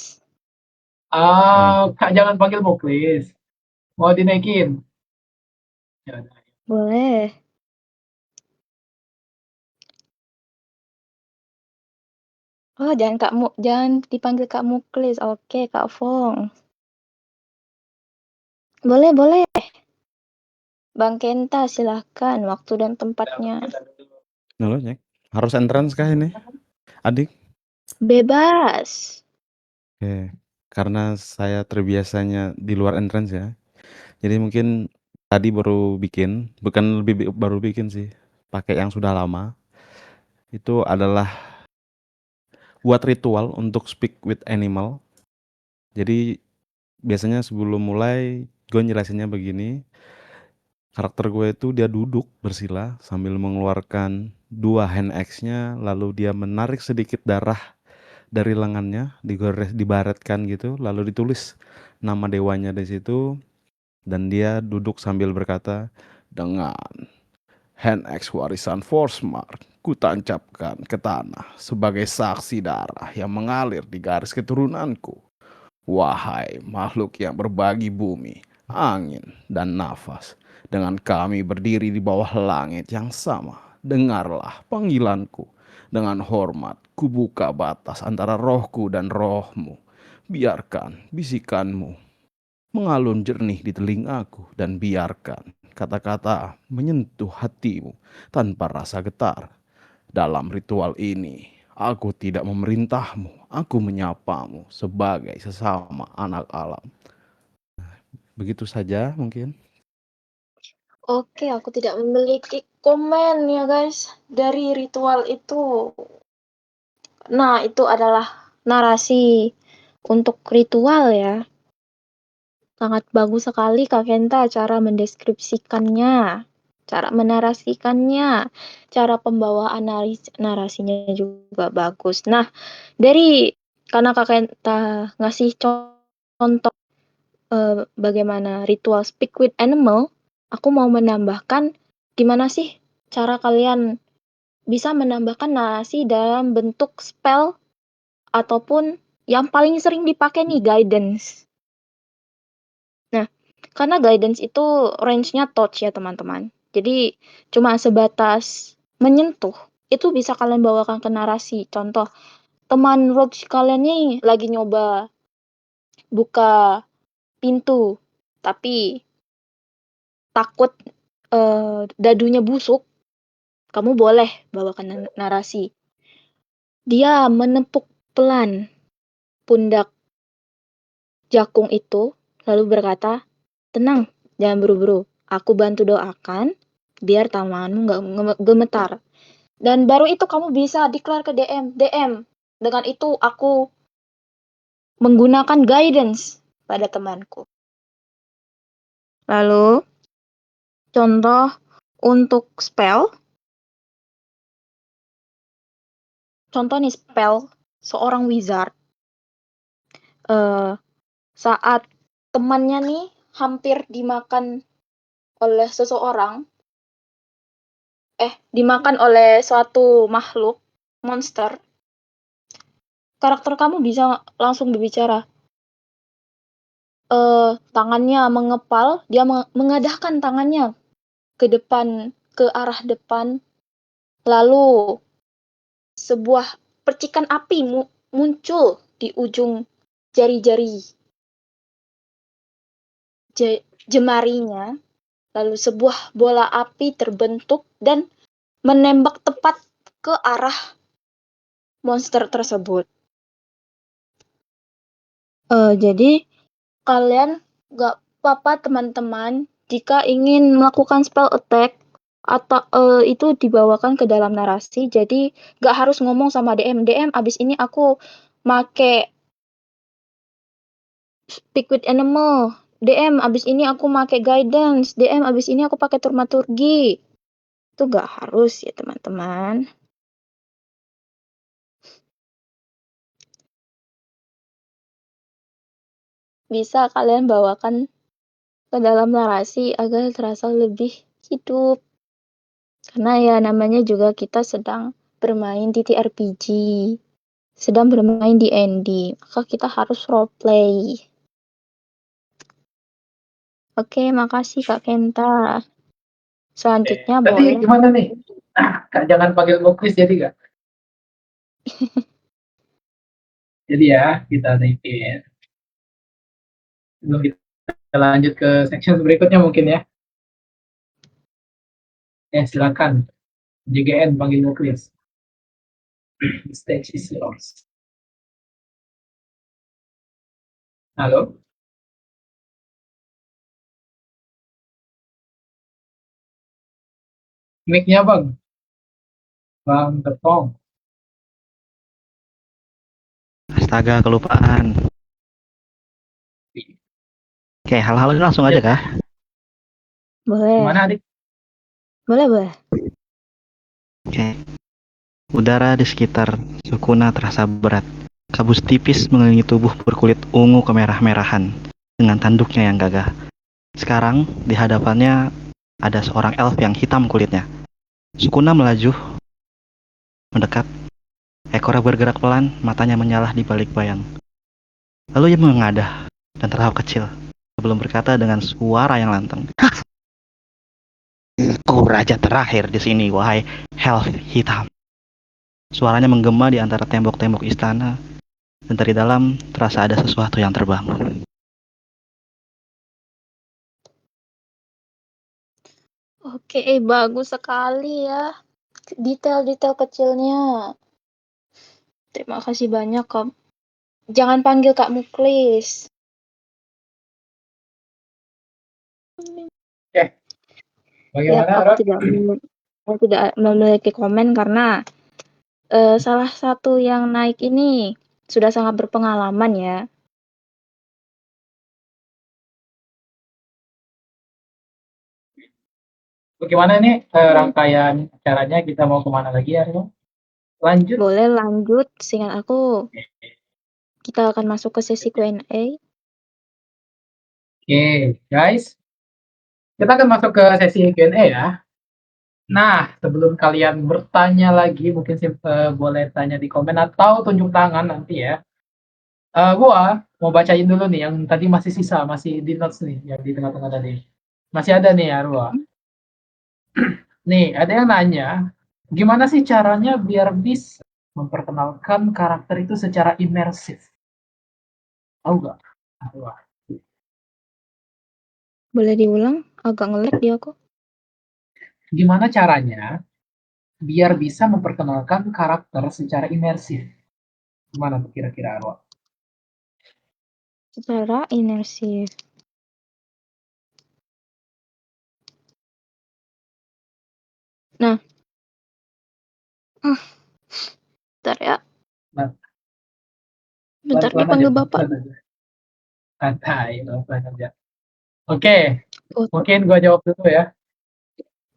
Kak jangan panggil Muklis. Mau dinaikin? Ya, Boleh. Oh, jangan dipanggil Kak Muklis. Oke, Kak Fong. Boleh. Bang Kenta, silahkan waktu dan tempatnya. Halo, Cek. Harus entrance kah ini? Adik? Bebas. Oke. Karena saya terbiasanya di luar entrance ya. Jadi mungkin tadi baru bikin sih. Pakai yang sudah lama. Itu adalah buat ritual untuk speak with animal. Jadi biasanya sebelum mulai gue jelasinnya begini. Karakter gue itu dia duduk bersila sambil mengeluarkan 2 hand axe-nya, lalu dia menarik sedikit darah dari lengannya, dibaretkan gitu, lalu ditulis nama dewanya di situ, dan dia duduk sambil berkata, dengan hand axe warisan Forsmark, ku tancapkan ke tanah sebagai saksi darah yang mengalir di garis keturunanku. Wahai makhluk yang berbagi bumi, angin, dan nafas, dengan kami berdiri di bawah langit yang sama, dengarlah panggilanku. Dengan hormat, ku buka batas antara rohku dan rohmu. Biarkan bisikanmu mengalun jernih di telingaku, dan biarkan kata-kata menyentuh hatimu tanpa rasa getar. Dalam ritual ini, Aku tidak memerintahmu, aku menyapamu sebagai sesama anak alam. Begitu saja mungkin. Oke, aku tidak memiliki komen ya guys dari ritual itu. Nah, itu adalah narasi untuk ritual ya. Sangat bagus sekali Kak Kenta cara mendeskripsikannya, cara menarasikannya, cara pembawaan narasinya juga bagus. Nah, karena Kak Kenta ngasih contoh bagaimana ritual speak with animal, aku mau menambahkan gimana sih cara kalian bisa menambahkan narasi dalam bentuk spell ataupun yang paling sering dipakai nih guidance. Nah, karena guidance itu range-nya touch ya teman-teman. Jadi cuma sebatas menyentuh, itu bisa kalian bawakan ke narasi. Contoh, teman rogue kalian nih lagi nyoba buka pintu, tapi takut dadunya busuk, kamu boleh bawakan narasi. Dia menepuk pelan pundak jakung itu, lalu berkata, tenang, jangan buru-buru. Aku bantu doakan, biar tanganmu nggak gemetar. Dan baru itu kamu bisa declare ke DM. DM, dengan itu aku menggunakan guidance pada temanku. Lalu, contoh untuk spell. Contoh nih spell, seorang wizard. Saat temannya nih hampir dimakan oleh seseorang, dimakan oleh suatu makhluk, monster, karakter kamu bisa langsung berbicara. Tangannya mengepal, dia mengadahkan tangannya ke depan, ke arah depan, lalu sebuah percikan api muncul di ujung jari-jari jemarinya, lalu sebuah bola api terbentuk dan menembak tepat ke arah monster tersebut. Jadi kalian gak apa-apa teman-teman jika ingin melakukan spell attack atau itu dibawakan ke dalam narasi. Jadi gak harus ngomong sama DM. DM abis ini aku make speak with animal. DM abis ini aku make guidance. DM abis ini aku pakai turmaturgi. Itu gak harus ya teman-teman. Bisa kalian bawakan ke dalam narasi agar terasa lebih hidup. Karena ya namanya juga kita sedang bermain TTRPG, sedang bermain di D&D, maka kita harus roleplay. Oke, makasih Kak Kenta. Selanjutnya Berarti boleh. gimana nih? Kak, jangan panggil Muklis jadi gak? Jadi ya, kita naikin. Sebelum kita lanjut ke section berikutnya mungkin ya. Silakan. JGN panggil Muklis. The stage is yours. Halo? Mic-nya Bang. Bang Tepong. Astaga, kelupaan. Oke, hal-hal ini langsung aja kah? Boleh. Gimana adik? Boleh. Oke. Udara di sekitar Sukuna terasa berat. Kabut tipis mengelilingi tubuh berkulit ungu kemerah-merahan dengan tanduknya yang gagah. Sekarang di hadapannya ada seorang elf yang hitam kulitnya. Sukuna melaju, mendekat. Ekornya bergerak pelan, matanya menyala di balik bayang. Lalu ia mengadah dan tertawa kecil sebelum berkata dengan suara yang lantang. Aku raja terakhir di sini, wahai elf hitam. Suaranya menggema di antara tembok-tembok istana, dan dari dalam terasa ada sesuatu yang terbangun. Oke, bagus sekali ya. Detail-detail kecilnya. Terima kasih banyak, Kak. Jangan panggil Kak Muklis. Oke, Ya, bagaimana, aku Rod? tidak memiliki komen karena salah satu yang naik ini sudah sangat berpengalaman ya. Bagaimana nih rangkaian acaranya? Kita mau kemana lagi ya, Rod? Lanjut. Boleh lanjut, seingat aku kita akan masuk ke sesi Q&A. Oke, guys. Kita akan masuk ke sesi Q&A ya. Nah, sebelum kalian bertanya lagi, mungkin boleh tanya di komen atau tunjuk tangan nanti ya. Gua mau bacain dulu nih yang tadi masih sisa, masih di notes nih, yang di tengah-tengah tadi. Masih ada nih Arwa. Nih, ada yang nanya, gimana sih caranya biar bisa memperkenalkan karakter itu secara imersif? Tahu nggak? Arwa. Boleh diulang? Agak nge-lag di aku. Gimana caranya biar bisa memperkenalkan karakter secara imersif? Gimana tuh kira-kira Arwa? Secara imersif. Nah. Bentar ya. Nah, Bentar pelan-pelan aja, dipanggil Bapak. pelan-pelan aja. Santai, pelan-pelan aja. Oke, Oh, mungkin gua jawab dulu ya.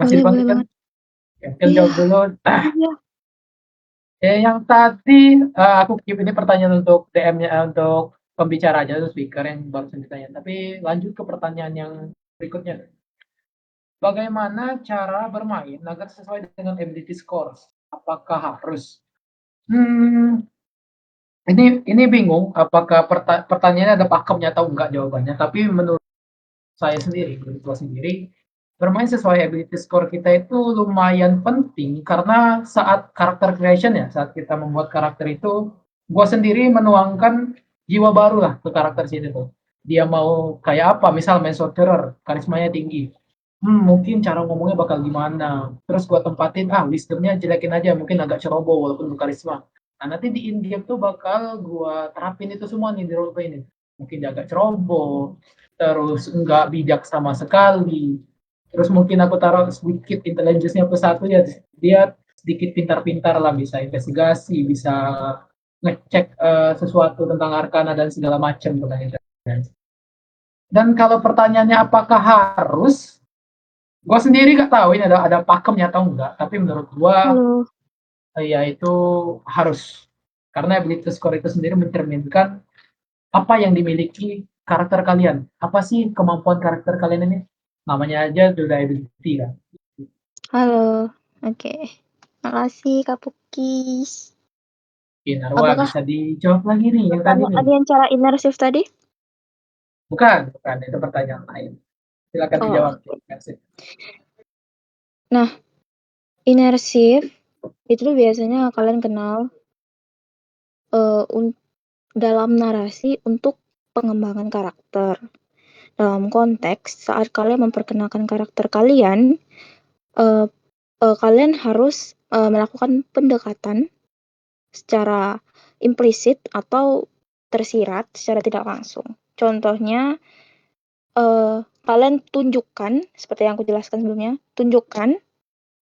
Masih boleh dipanggil kan? banget. Oke, mungkin Iya. jawab dulu. Iya. Yang tadi aku keep ini pertanyaan untuk DM-nya untuk pembicara aja, untuk speaker yang barusan ditanya. Tapi lanjut ke pertanyaan yang berikutnya. Bagaimana cara bermain agar sesuai dengan ability scores? Apakah harus? Ini bingung. Apakah pertanyaannya ada pakemnya atau enggak jawabannya? Tapi menurut saya sendiri, menurut saya sendiri, bermain sesuai ability score kita itu lumayan penting karena saat karakter creation ya, saat kita membuat karakter itu, gua sendiri menuangkan jiwa baru lah ke karakter sini tuh. Dia mau kayak apa, misal main sorcerer, karismanya tinggi. Mungkin cara ngomongnya bakal gimana. Terus gua tempatin, wisdomnya jelekin aja, mungkin agak ceroboh walaupun berkarisma. Nah, nanti di in game tuh bakal gua terapin itu semua nih di roleplay ini. Mungkin dia agak ceroboh, terus enggak bijak sama sekali. Terus mungkin aku taruh sedikit intelligence-nya plus satu ya, dia sedikit pintar-pintar lah, bisa investigasi, bisa ngecek sesuatu tentang arkana dan segala macam tentang intelligence. Dan kalau pertanyaannya apakah harus, gue sendiri gak tahu ini ada pakemnya atau enggak, tapi menurut gue Halo. ya itu harus, karena ability score itu sendiri mencerminkan apa yang dimiliki karakter kalian, apa sih kemampuan karakter kalian ini, namanya aja udah ability kan. Halo. Oke. Makasih Kak Pukis. Narwa Apakah bisa dijawab lagi nih yang tadi nih. pertanyaan yang cara imersif tadi? Bukan, itu pertanyaan lain. Silakan dijawab. Nah, imersif itu biasanya kalian kenal dalam narasi untuk pengembangan karakter. Dalam konteks saat kalian memperkenalkan karakter kalian, kalian harus melakukan pendekatan secara implisit atau tersirat secara tidak langsung. Contohnya, kalian tunjukkan, seperti yang aku jelaskan sebelumnya, tunjukkan,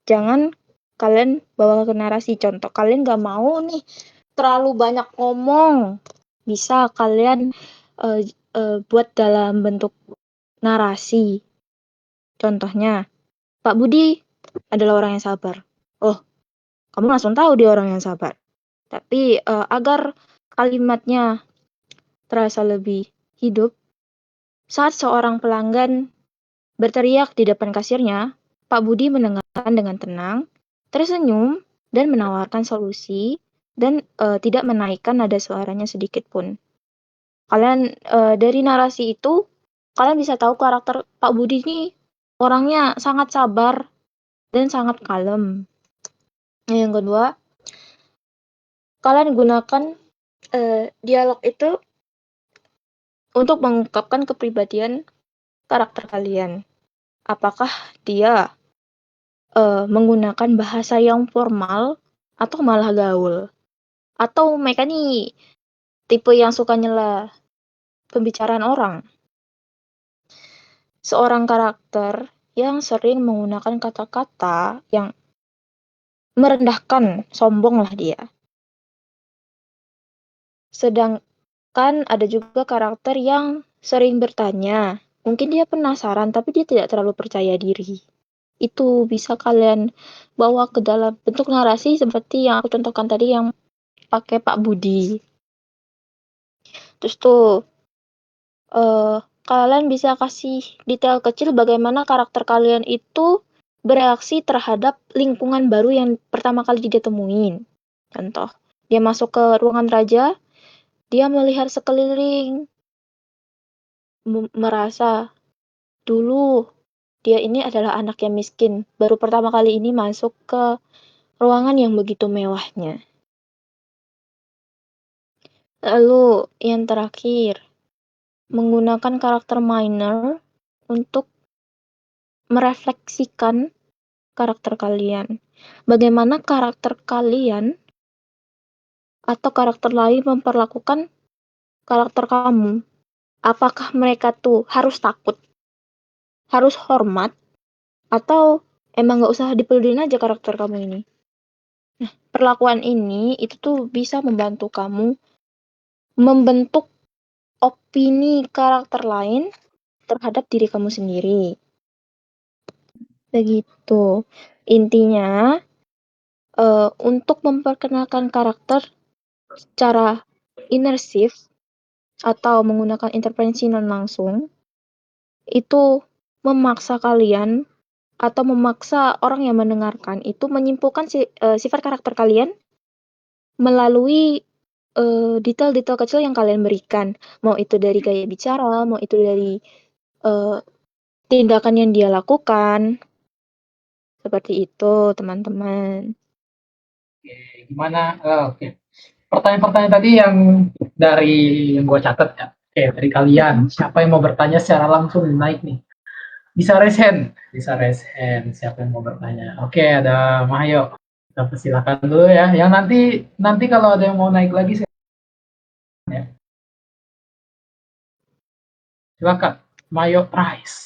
jangan kalian bawa ke narasi. Contoh, kalian gak mau nih terlalu banyak ngomong, bisa kalian buat dalam bentuk narasi. Contohnya, Pak Budi adalah orang yang sabar. Oh, kamu langsung tahu dia orang yang sabar. Tapi agar kalimatnya terasa lebih hidup, saat seorang pelanggan berteriak di depan kasirnya, Pak Budi mendengarkan dengan tenang, tersenyum, dan menawarkan solusi, dan tidak menaikkan nada suaranya sedikit pun. Kalian dari narasi itu, kalian bisa tahu karakter Pak Budi ini orangnya sangat sabar dan sangat kalem. Yang kedua, kalian gunakan dialog itu untuk mengungkapkan kepribadian karakter kalian. Apakah dia menggunakan bahasa yang formal atau malah gaul? Atau mereka nih tipe yang suka nyela pembicaraan orang. Seorang karakter yang sering menggunakan kata-kata yang merendahkan, sombong lah dia. Sedangkan ada juga karakter yang sering bertanya. Mungkin dia penasaran tapi dia tidak terlalu percaya diri. Itu bisa kalian bawa ke dalam bentuk narasi seperti yang aku contohkan tadi yang pakai Pak Budi. Terus tuh kalian bisa kasih detail kecil bagaimana karakter kalian itu bereaksi terhadap lingkungan baru yang pertama kali dia temuin. Contoh, dia masuk ke ruangan raja, dia melihat sekeliling, merasa dulu dia ini adalah anak yang miskin, baru pertama kali ini masuk ke ruangan yang begitu mewahnya. Lalu yang terakhir, menggunakan karakter minor untuk merefleksikan karakter kalian. Bagaimana karakter kalian atau karakter lain memperlakukan karakter kamu? Apakah mereka tuh harus takut, harus hormat, atau emang nggak usah dipeduliin aja karakter kamu ini? Nah, perlakuan ini itu tuh bisa membantu kamu membentuk opini karakter lain terhadap diri kamu sendiri. Begitu. Intinya, untuk memperkenalkan karakter secara imersif atau menggunakan intervensi non langsung, itu memaksa kalian atau memaksa orang yang mendengarkan itu menyimpulkan sifat karakter kalian melalui detail-detail kecil yang kalian berikan. Mau itu dari gaya bicara, mau itu dari tindakan yang dia lakukan. Seperti itu, teman-teman. Oke, gimana? Oke. Pertanyaan-pertanyaan tadi yang gue catat ya. Oke, dari kalian, siapa yang mau bertanya secara langsung naik nih? Bisa raise hand. Siapa yang mau bertanya? Oke, ada Mahyo. Kita persilakan dulu ya. Yang nanti kalau ada yang mau naik lagi, ya. Silakan, Mahyo Price.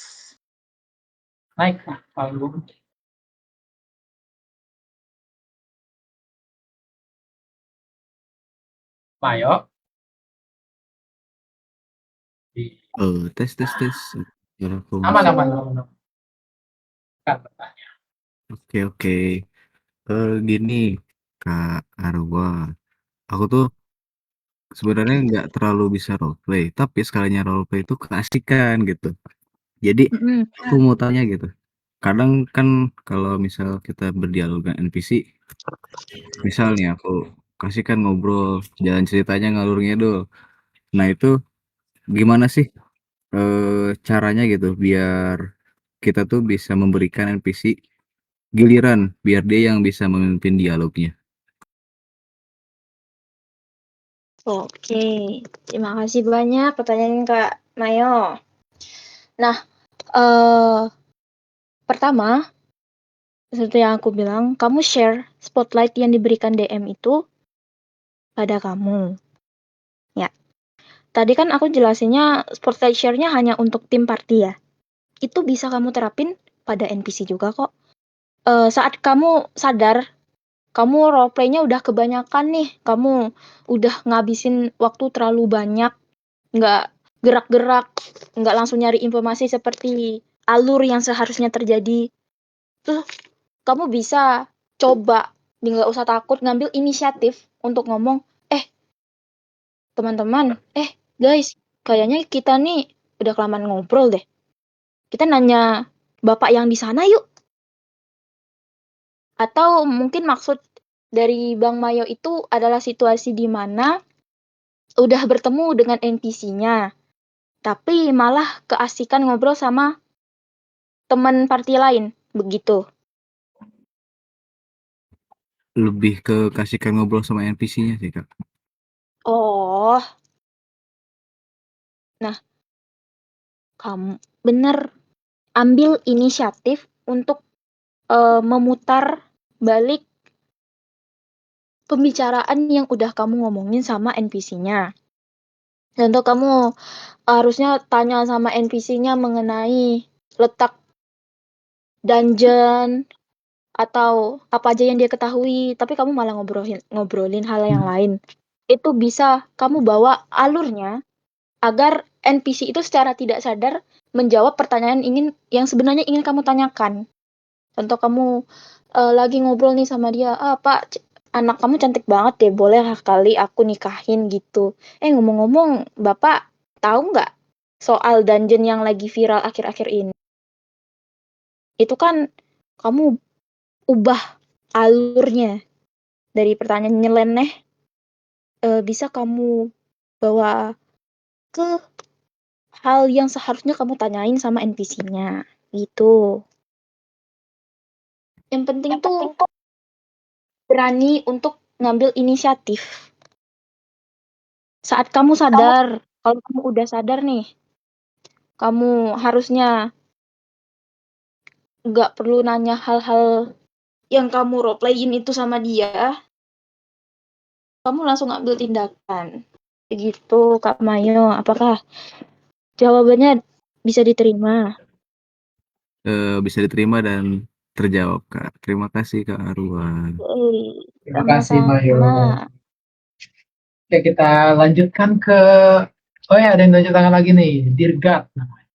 Naik lah panggung. Mahyo. Oh, tes. Aman. Kan bertanya. Oke. Gini, Kak Arwa. Aku tuh sebenarnya nggak terlalu bisa roleplay, tapi sekalinya roleplay itu keasikan gitu. Jadi aku mau tanya gitu. Kadang kan kalau misal kita berdialog dengan NPC, misal nih aku kasihkan ngobrol, jalan ceritanya ngalur ngidul. Nah itu gimana sih caranya gitu biar kita tuh bisa memberikan NPC giliran biar dia yang bisa memimpin dialognya. Oke, terima kasih banyak pertanyaan Kak Mayo. Nah, pertama, seperti yang aku bilang, kamu share spotlight yang diberikan DM itu pada kamu. Ya, tadi kan aku jelasinnya spotlight share-nya hanya untuk tim party ya. Itu bisa kamu terapin pada NPC juga kok. Saat kamu sadar, kamu roleplay-nya udah kebanyakan nih, kamu udah ngabisin waktu terlalu banyak, nggak gerak-gerak, nggak langsung nyari informasi seperti alur yang seharusnya terjadi. Tuh, kamu bisa coba, nggak usah takut ngambil inisiatif untuk ngomong, teman-teman, guys, kayaknya kita nih udah kelamaan ngobrol deh. Kita nanya bapak yang di sana yuk. Atau mungkin maksud dari Bang Mayo itu adalah situasi di mana udah bertemu dengan NPC-nya, tapi malah keasikan ngobrol sama teman party lain, begitu. Lebih ke kasihkan ngobrol sama NPC-nya sih, Kak. Oh, nah, kamu bener ambil inisiatif untuk memutar balik pembicaraan yang udah kamu ngomongin sama NPC-nya. Contoh kamu harusnya tanya sama NPC-nya mengenai letak dungeon atau apa aja yang dia ketahui, tapi kamu malah ngobrolin hal yang lain. Itu bisa kamu bawa alurnya agar NPC itu secara tidak sadar menjawab pertanyaan yang sebenarnya ingin kamu tanyakan. Contoh kamu lagi ngobrol nih sama dia, Pak, anak kamu cantik banget deh, boleh kali aku nikahin gitu. Ngomong-ngomong, Bapak tahu nggak soal dungeon yang lagi viral akhir-akhir ini? Itu kan kamu ubah alurnya dari pertanyaan nyeleneh, bisa kamu bawa ke hal yang seharusnya kamu tanyain sama NPC-nya, gitu. Yang penting tuh berani untuk ngambil inisiatif. Saat kamu sadar, kalau kamu udah sadar nih, kamu harusnya nggak perlu nanya hal-hal yang kamu roleplayin itu sama dia, kamu langsung ambil tindakan. Begitu, Kak Mayo. Apakah jawabannya bisa diterima? Bisa diterima dan terjawab, Kak. Terima kasih, Kak Arwan. Terima kasih, Mayo. Sama-sama. Oke, kita lanjutkan ke oh ya, ada yang tunjuk tangan lagi nih, Dirgat namanya.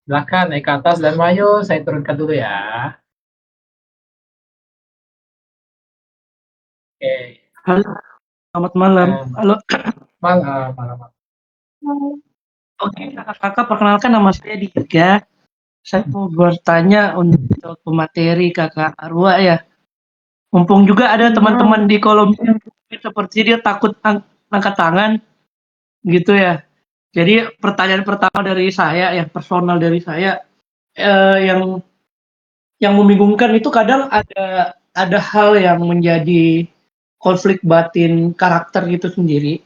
Silakan naik ke atas dan Mayo, saya turunkan dulu ya. Oke. Halo, selamat malam. Halo. Malam. Oke, kakak perkenalkan nama saya Dirga. Saya mau bertanya untuk pemateri kakak Arwa ya. Mumpung juga ada teman-teman di kolom seperti dia takut angkat tangan gitu ya. Jadi pertanyaan pertama dari saya, yang personal dari saya, yang membingungkan itu kadang ada hal yang menjadi konflik batin karakter itu sendiri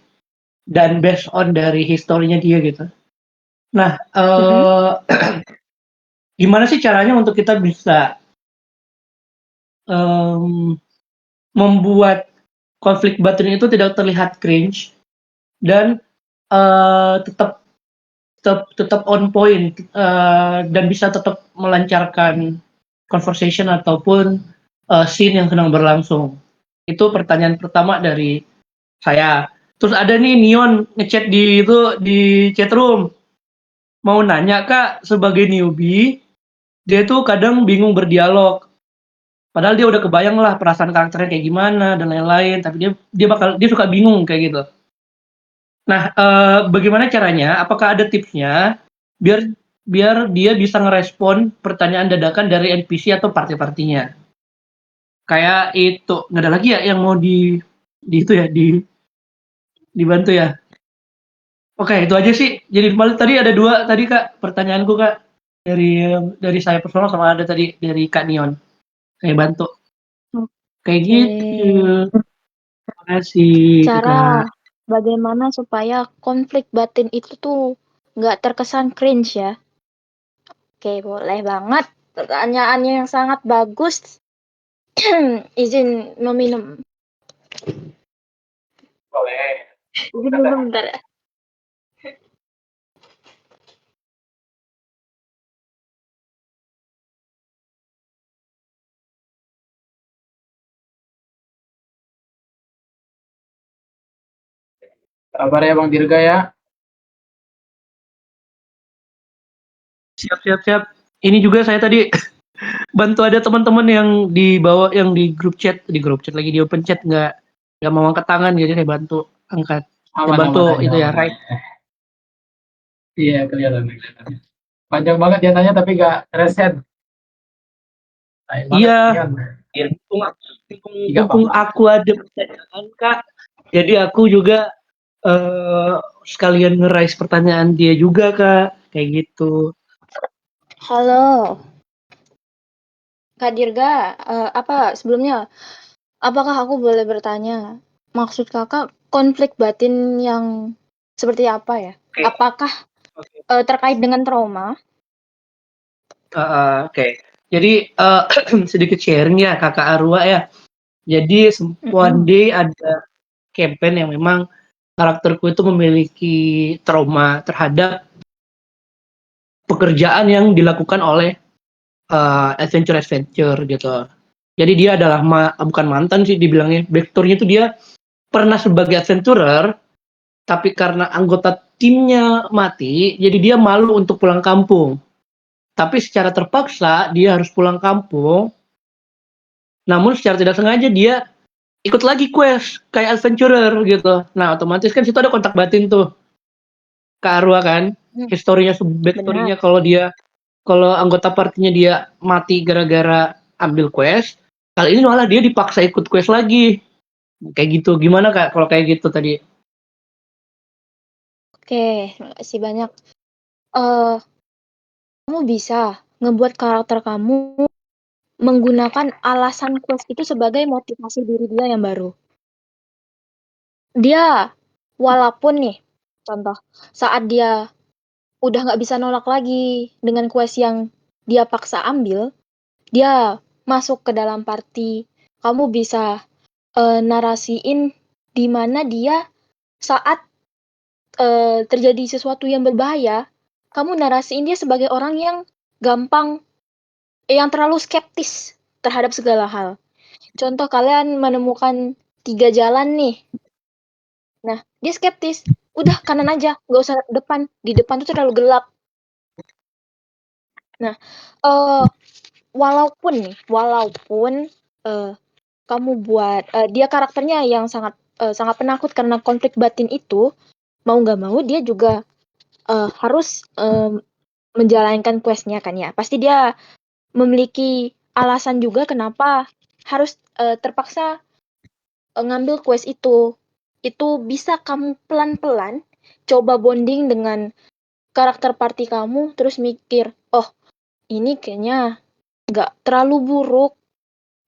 dan based on dari historinya dia gitu. Nah, gimana sih caranya untuk kita bisa membuat konflik batin itu tidak terlihat cringe dan tetap on point dan bisa tetap melancarkan conversation ataupun scene yang sedang berlangsung. Itu pertanyaan pertama dari saya. Terus ada nih Neon ngechat di chat room. Mau nanya Kak, sebagai newbie, dia tuh kadang bingung berdialog. Padahal dia udah kebayang lah perasaan karakternya kayak gimana dan lain-lain, tapi dia suka bingung kayak gitu. Nah, bagaimana caranya? Apakah ada tipsnya biar dia bisa ngerespon pertanyaan dadakan dari NPC atau party-partinya? Kayak itu, nggak ada lagi ya yang mau dibantu ya? Oke, itu aja sih. Jadi tadi ada 2 tadi Kak, pertanyaanku Kak. Dari saya personal sama ada tadi dari Kak Neon. Saya bantu. Kayak gitu. Terima kasih Cara Kak. bagaimana supaya konflik batin itu tuh nggak terkesan cringe ya? Oke, boleh banget. Pertanyaannya yang sangat bagus. Izin meminum. Boleh. Izin minum bentar ya. Sabar ya Bang Dirga ya. Siap. Ini juga saya tadi bantu ada teman-teman yang di grup chat lagi di open chat nggak mau angkat tangan, jadi saya bantu angkat. Saya bantu itu ya, right? Iya, kelihatan. Panjang banget dia tanya tapi nggak reset. Iya. Mumpung aku ada pertanyaan Kak, jadi aku juga sekalian nge-raise pertanyaan dia juga Kak, kayak gitu. Halo, Kak Dirga. Sebelumnya, apakah aku boleh bertanya? Maksud kakak konflik batin yang seperti apa ya? Okay. Apakah terkait dengan trauma? Oke. Jadi sedikit sharing ya Kakak Arwa ya. Jadi one Mm-mm. day ada campaign yang memang karakterku itu memiliki trauma terhadap pekerjaan yang dilakukan oleh adventure gitu. Jadi dia adalah bukan mantan sih dibilangnya, backstory-nya itu dia pernah sebagai adventurer, tapi karena anggota timnya mati, jadi dia malu untuk pulang kampung. Tapi secara terpaksa dia harus pulang kampung, namun secara tidak sengaja dia ikut lagi quest kayak adventurer gitu. Nah, otomatis kan situ ada kontak batin tuh ke Arwah kan. Hmm, Historinya, benar. backstory-nya kalau anggota partinya dia mati gara-gara ambil quest, kali ini malah dia dipaksa ikut quest lagi. Kayak gitu. Gimana Kak kalau kayak gitu tadi? Oke, makasih banyak. Eh, kamu bisa ngebuat karakter kamu menggunakan alasan quest itu sebagai motivasi diri dia yang baru. Dia walaupun nih, contoh saat dia udah nggak bisa nolak lagi dengan quest yang dia paksa ambil, dia masuk ke dalam party. Kamu bisa narasiin di mana dia saat terjadi sesuatu yang berbahaya, kamu narasiin dia sebagai orang yang gampang, yang terlalu skeptis terhadap segala hal. Contoh kalian menemukan 3 jalan nih. Nah, dia skeptis. Udah kanan aja, nggak usah depan. Di depan tuh terlalu gelap. Nah, walaupun kamu buat dia karakternya yang sangat penakut karena konflik batin itu, mau nggak mau dia juga harus menjalankan quest-nya kan ya. Pasti dia memiliki alasan juga kenapa harus terpaksa ngambil quest itu. Itu bisa kamu pelan-pelan coba bonding dengan karakter party kamu, terus mikir, oh ini kayaknya nggak terlalu buruk,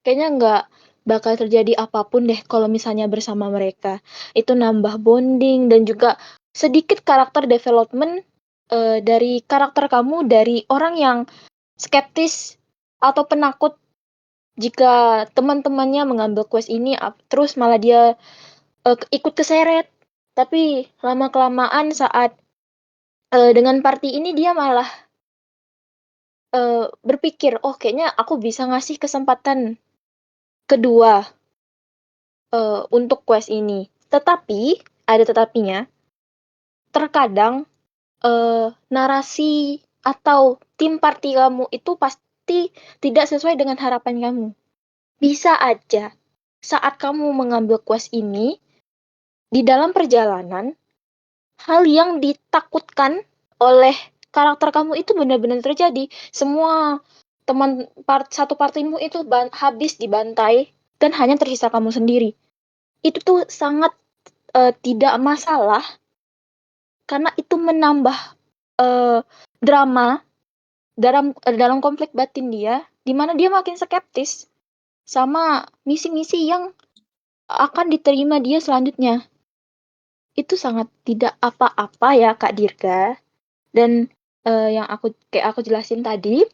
kayaknya nggak bakal terjadi apapun deh kalau misalnya bersama mereka. Itu nambah bonding dan juga sedikit karakter development dari karakter kamu dari orang yang skeptis atau penakut jika teman-temannya mengambil quest ini terus malah dia ikut keseret. Tapi lama-kelamaan saat dengan party ini dia malah berpikir, oh kayaknya aku bisa ngasih kesempatan kedua untuk quest ini. Tetapi, ada tetapinya, terkadang narasi atau tim party kamu itu pasti tidak sesuai dengan harapan kamu. Bisa aja saat kamu mengambil quest ini, di dalam perjalanan, hal yang ditakutkan oleh karakter kamu itu benar-benar terjadi. Semua teman satu partimu itu habis dibantai dan hanya tersisa kamu sendiri. Itu tuh sangat tidak masalah karena itu menambah drama dalam konflik batin dia, di mana dia makin skeptis sama misi-misi yang akan diterima dia selanjutnya. Itu sangat tidak apa-apa ya Kak Dirga. Dan yang aku jelasin tadi,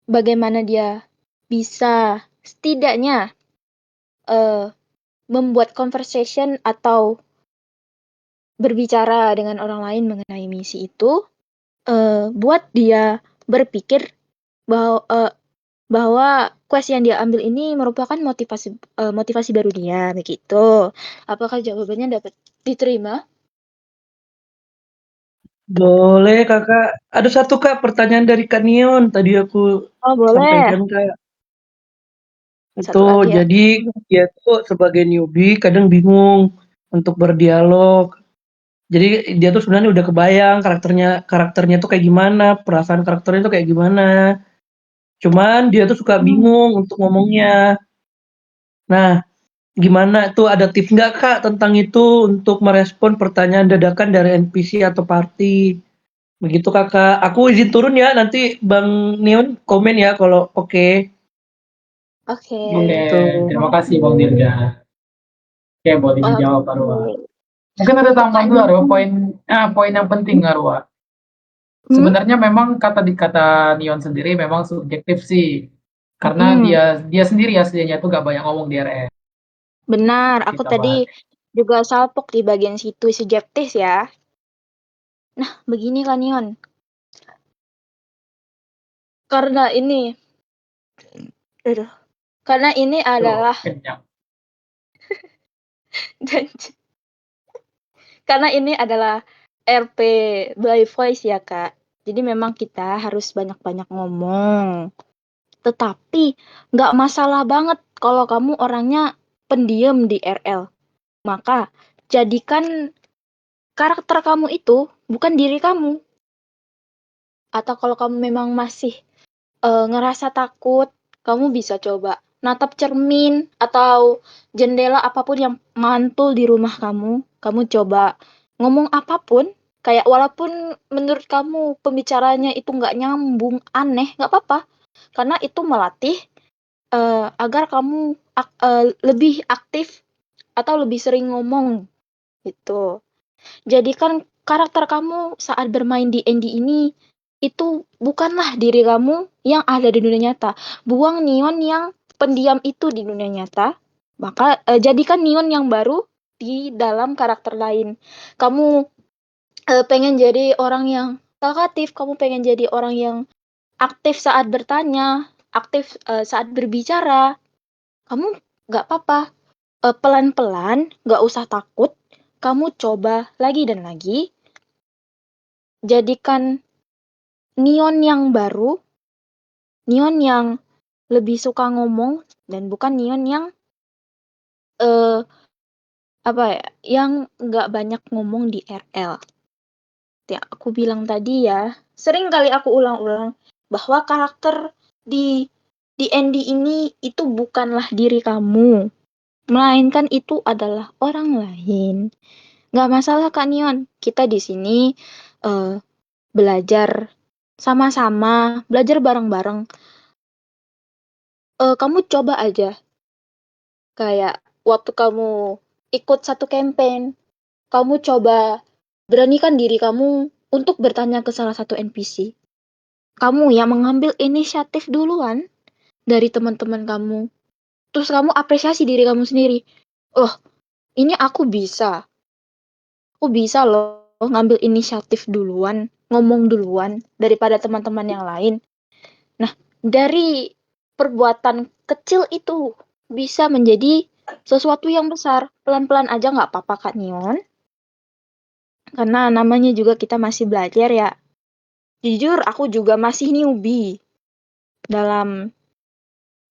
bagaimana dia bisa setidaknya membuat conversation atau berbicara dengan orang lain mengenai misi itu, buat dia berpikir bahwa quest yang dia ambil ini merupakan motivasi baru dia, begitu. Apakah jawabannya dapat diterima? Boleh Kakak. Ada satu Kak pertanyaan dari Kak Nion tadi aku Oh, boleh. sampaikan Kak. Satu Itu lagi ya. jadi dia tuh sebagai newbie kadang bingung untuk berdialog. Jadi dia tuh sebenarnya udah kebayang karakternya tuh kayak gimana, perasaan karakternya tuh kayak gimana. Cuman dia tuh suka bingung untuk ngomongnya. Nah, gimana tuh ada tips nggak Kak tentang itu untuk merespon pertanyaan dadakan dari NPC atau party? Begitu Kakak. Aku izin turun ya, nanti Bang Neon komen ya kalau oke. Oke. Oke, Gitu. terima kasih Bang Dirga. Oke, boleh dijawab Arwa. Oke. Mungkin ada Untuk tambahan Kak dulu Arwa, Nion. poin yang penting Arwa. Sebenarnya memang kata Nion sendiri memang subjektif sih. Karena Mm-mm. dia sendiri aslinya tuh gak banyak ngomong di RL. Benar, aku Kita tadi bahas. juga salpok di bagian situ subjektif ya. Nah, begini kan Yon. Karena ini, aduh, karena ini Tuh, adalah kenyang. karena ini adalah RP by voice ya Kak. Jadi memang kita harus banyak-banyak ngomong. Tetapi nggak masalah banget kalau kamu orangnya pendiam di RL. Maka jadikan karakter kamu itu bukan diri kamu. Atau kalau kamu memang masih ngerasa takut, kamu bisa coba natap cermin atau jendela apapun yang mantul di rumah kamu. Kamu coba ngomong apapun, kayak walaupun menurut kamu pembicaranya itu nggak nyambung, aneh, nggak apa-apa. Karena itu melatih agar kamu lebih aktif atau lebih sering ngomong gitu. Jadikan karakter kamu saat bermain di Andy ini itu bukanlah diri kamu yang ada di dunia nyata. Buang Neon yang pendiam itu di dunia nyata, maka jadikan Neon yang baru di dalam karakter lain. Kamu pengen jadi orang yang talkatif, kamu pengen jadi orang yang aktif saat bertanya, aktif saat berbicara. Kamu nggak apa-apa. Pelan-pelan, nggak usah takut. Kamu coba lagi dan lagi. Jadikan Neon yang baru, Neon yang lebih suka ngomong dan bukan Neon yang apa ya, yang nggak banyak ngomong di RL. Ya, aku bilang tadi ya, sering kali aku ulang-ulang bahwa karakter di Andy ini itu bukanlah diri kamu, melainkan itu adalah orang lain. Nggak masalah Kak Neon, kita di sini belajar sama-sama, belajar bareng-bareng. Kamu coba aja, kayak waktu kamu ikut satu campaign, kamu coba beranikan diri kamu untuk bertanya ke salah satu NPC. Kamu yang mengambil inisiatif duluan dari teman-teman kamu. Terus kamu apresiasi diri kamu sendiri. Oh, ini aku bisa. Aku bisa loh ngambil inisiatif duluan, ngomong duluan daripada teman-teman yang lain. Nah, dari perbuatan kecil itu bisa menjadi sesuatu yang besar. Pelan-pelan aja nggak apa-apa Kak Neon. Karena namanya juga kita masih belajar ya. Jujur aku juga masih newbie dalam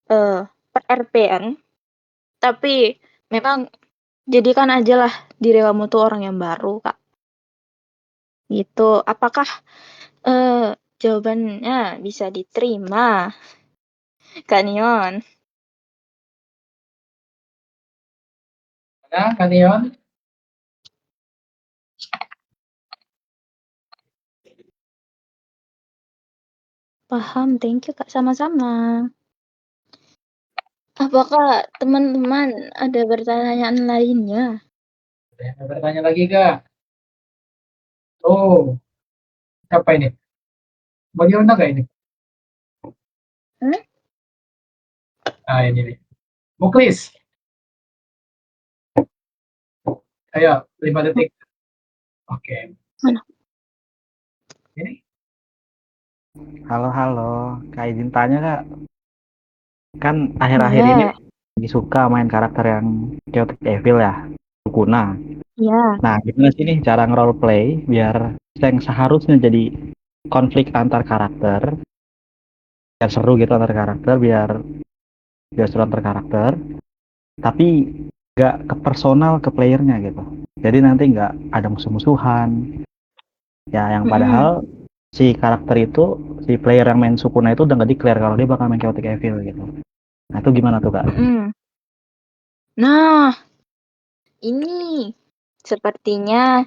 per-RP-an. Tapi memang jadikan aja lah diri kamu tuh orang yang baru Kak. Gitu. Apakah jawabannya bisa diterima Kak Neon? Ya, Kak Neon. Paham, thank you Kak, sama-sama. Apakah teman-teman ada pertanyaan lainnya? Ada yang mau bertanya lagi Kak? Oh, siapa ini? Bagaimana nggak ini? Ini nih. Muklis. Ayo, 5 detik. Oke. Mana? Ini. Halo, Kak izin tanya Kak. Kan akhir-akhir ini Iya, lagi suka main karakter yang chaotic evil ya, Sukuna. iya. Nah, gimana sih nih cara nge-roleplay biar yang seharusnya jadi konflik antar karakter, biar seru gitu antar karakter, biar seru antar karakter, tapi nggak ke personal ke playernya gitu. Jadi nanti nggak ada musuh-musuhan. Ya, yang padahal si karakter itu, si player yang main Sukuna itu udah nggak declare kalau dia bakal main chaotic evil gitu. Nah, itu gimana tuh Kak? Nah, ini sepertinya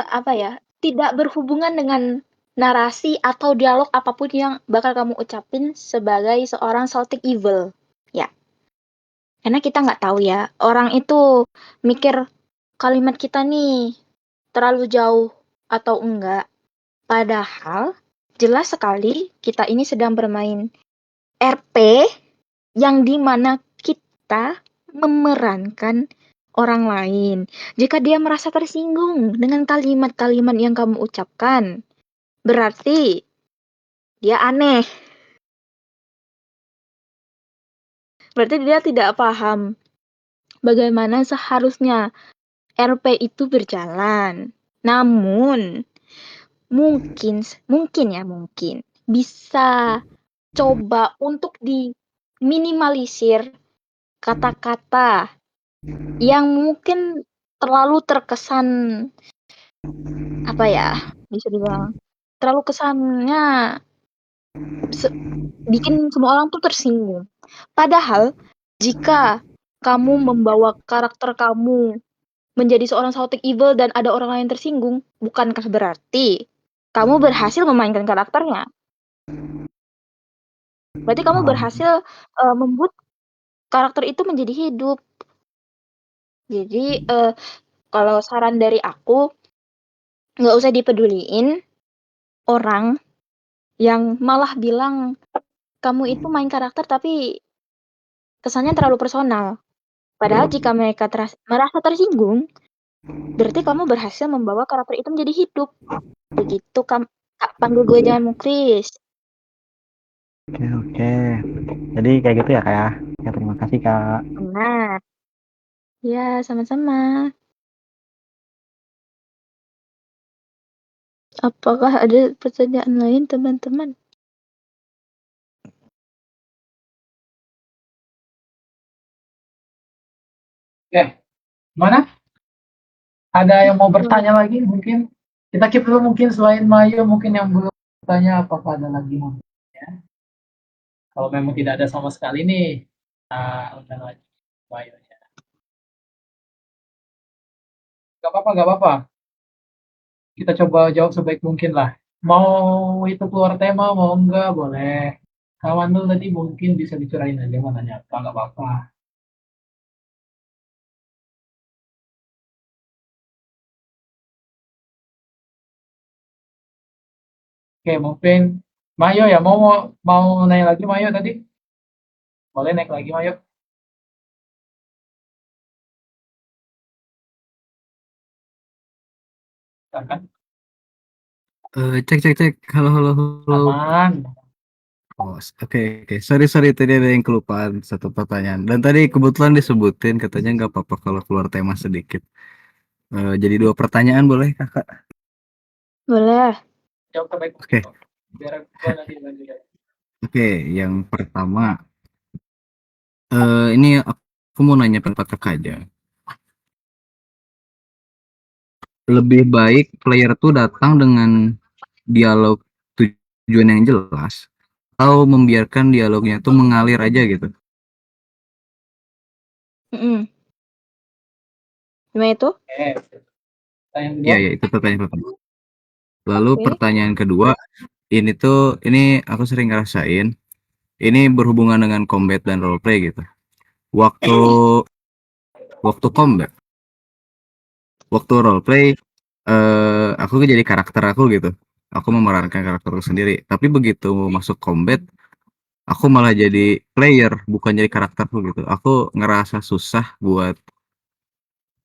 apa ya? Tidak berhubungan dengan narasi atau dialog apapun yang bakal kamu ucapin sebagai seorang Celtic Evil. Ya. Karena kita nggak tahu ya, orang itu mikir kalimat kita nih terlalu jauh atau enggak. Padahal jelas sekali kita ini sedang bermain RP yang dimana kita memerankan orang lain. Jika dia merasa tersinggung dengan kalimat-kalimat yang kamu ucapkan, berarti dia aneh. Berarti dia tidak paham bagaimana seharusnya RP itu berjalan. Namun, mungkin bisa coba untuk diminimalisir kata-kata yang mungkin terlalu terkesan bisa dibilang terlalu kesannya bikin semua orang tuh tersinggung. Padahal jika kamu membawa karakter kamu menjadi seorang chaotic evil dan ada orang lain tersinggung, bukankah berarti kamu berhasil memainkan karakternya? Berarti kamu berhasil membuat karakter itu menjadi hidup. Jadi kalau saran dari aku, nggak usah dipeduliin orang yang malah bilang kamu itu main karakter tapi kesannya terlalu personal. Padahal jika mereka merasa tersinggung, berarti kamu berhasil membawa karakter itu menjadi hidup. Begitu Kak, panggil gue jangan Mukris. Oke. Jadi kayak gitu ya Kak ya. Ya terima kasih Kak. Benar. Ya, sama-sama. Apakah ada pertanyaan lain, teman-teman? Oke, mana? Ada yang mau bertanya lagi mungkin? Kita keep dulu mungkin selain Mayu mungkin yang belum bertanya apakah ada lagi mau bertanya? Kalau memang tidak ada sama sekali nih, undang lagi Mayu. Gak apa-apa. Kita coba jawab sebaik mungkin lah. Mau itu keluar tema, mau enggak, boleh. Kawan dulu tadi mungkin bisa dicurahin aja mau nanya apa, nggak apa-apa. Oke, mungkin Mayo ya, mau nanya lagi Mayo tadi? Boleh naik lagi Mayo. Silakan. Cek. Halo. Aman. Oh, oke. Sorry, tadi ada yang kelupaan satu pertanyaan. Dan tadi kebetulan disebutin katanya nggak apa-apa kalau keluar tema sedikit. Jadi 2 pertanyaan boleh Kakak? Boleh. Jawab terbaik. Oke. Biar gua nanti lanjut ya. Oke, yang pertama, ini aku mau nanya pendapat Kakak aja. Lebih baik player tuh datang dengan dialog tujuan yang jelas atau membiarkan dialognya tuh mengalir aja gitu. Gimana itu? Pertanyaan kedua. Iya, itu pertanyaan pertama. Lalu Oke. pertanyaan kedua, ini aku sering ngerasain, ini berhubungan dengan combat dan roleplay gitu. Waktu combat, waktu roleplay, aku jadi karakter aku gitu. Aku memerankan karakterku sendiri. Tapi begitu masuk combat, aku malah jadi player, bukan jadi karakterku gitu. Aku ngerasa susah buat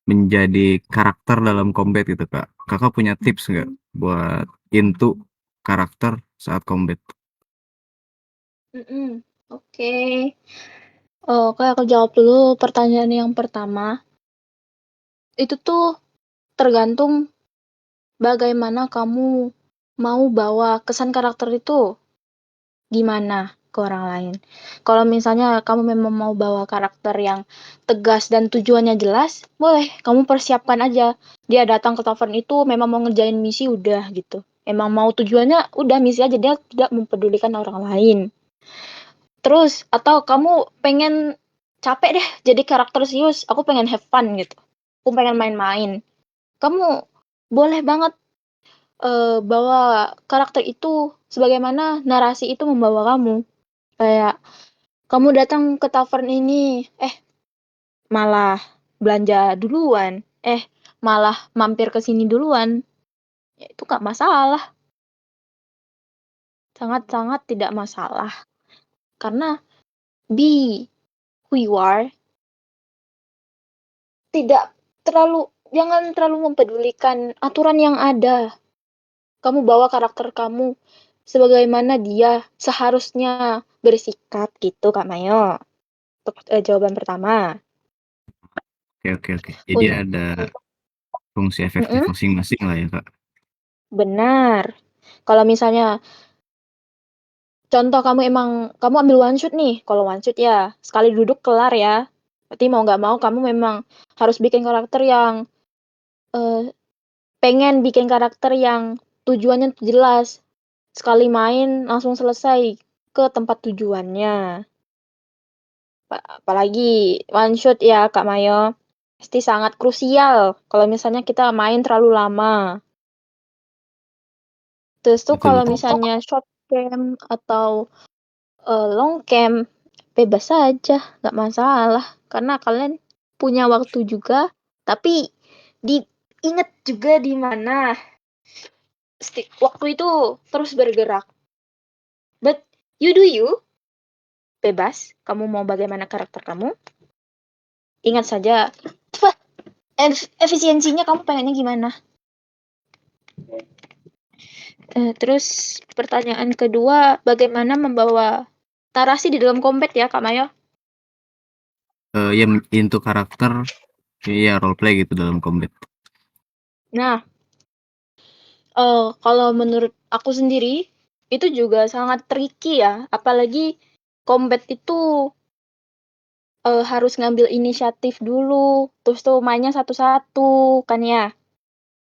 menjadi karakter dalam combat gitu Kak. Kakak punya tips nggak buat into karakter saat combat? Oke. Oke, aku jawab dulu pertanyaan yang pertama. Itu tuh tergantung bagaimana kamu mau bawa kesan karakter itu gimana ke orang lain. Kalau misalnya kamu memang mau bawa karakter yang tegas dan tujuannya jelas, boleh kamu persiapkan aja. Dia datang ke tavern itu memang mau ngerjain misi udah gitu. Emang mau tujuannya udah misi aja, dia tidak mempedulikan orang lain. Terus atau kamu pengen capek deh jadi karakter serius, aku pengen have fun gitu. Aku pengen main-main. Kamu boleh banget bawa karakter itu sebagaimana narasi itu membawa kamu. Kayak kamu datang ke tavern ini, malah belanja duluan, malah mampir ke sini duluan. Ya itu nggak masalah. Sangat-sangat tidak masalah. Karena be who you are, jangan terlalu mempedulikan aturan yang ada. Kamu bawa karakter kamu sebagaimana dia seharusnya bersikap gitu, Kak Mayo. Untuk jawaban pertama. Oke. Jadi ada fungsi efektif Mm-mm. masing-masing lah ya, Kak. Benar. Kalau misalnya contoh kamu ambil one shot nih. Kalau one shot ya sekali duduk kelar ya. Berarti mau nggak mau kamu memang harus bikin karakter yang pengen bikin karakter yang tujuannya tuh jelas. Sekali main langsung selesai ke tempat tujuannya. Apalagi one shot ya Kak Mayo. Pasti sangat krusial kalau misalnya kita main terlalu lama. Terus tuh kalau Betul. misalnya short game atau long game, bebas aja, nggak masalah. Karena kalian punya waktu juga, tapi diingat juga di mana waktu itu terus bergerak. But you do you, bebas. Kamu mau bagaimana karakter kamu? Ingat saja, efisiensinya kamu pengennya gimana? Terus pertanyaan kedua, bagaimana membawa narasi di dalam combat ya, Kak Mayo? Ya untuk karakter ya roleplay gitu dalam combat. Nah, kalau menurut aku sendiri, itu juga sangat tricky ya. Apalagi combat itu harus ngambil inisiatif dulu, terus tuh mainnya satu-satu, kan ya.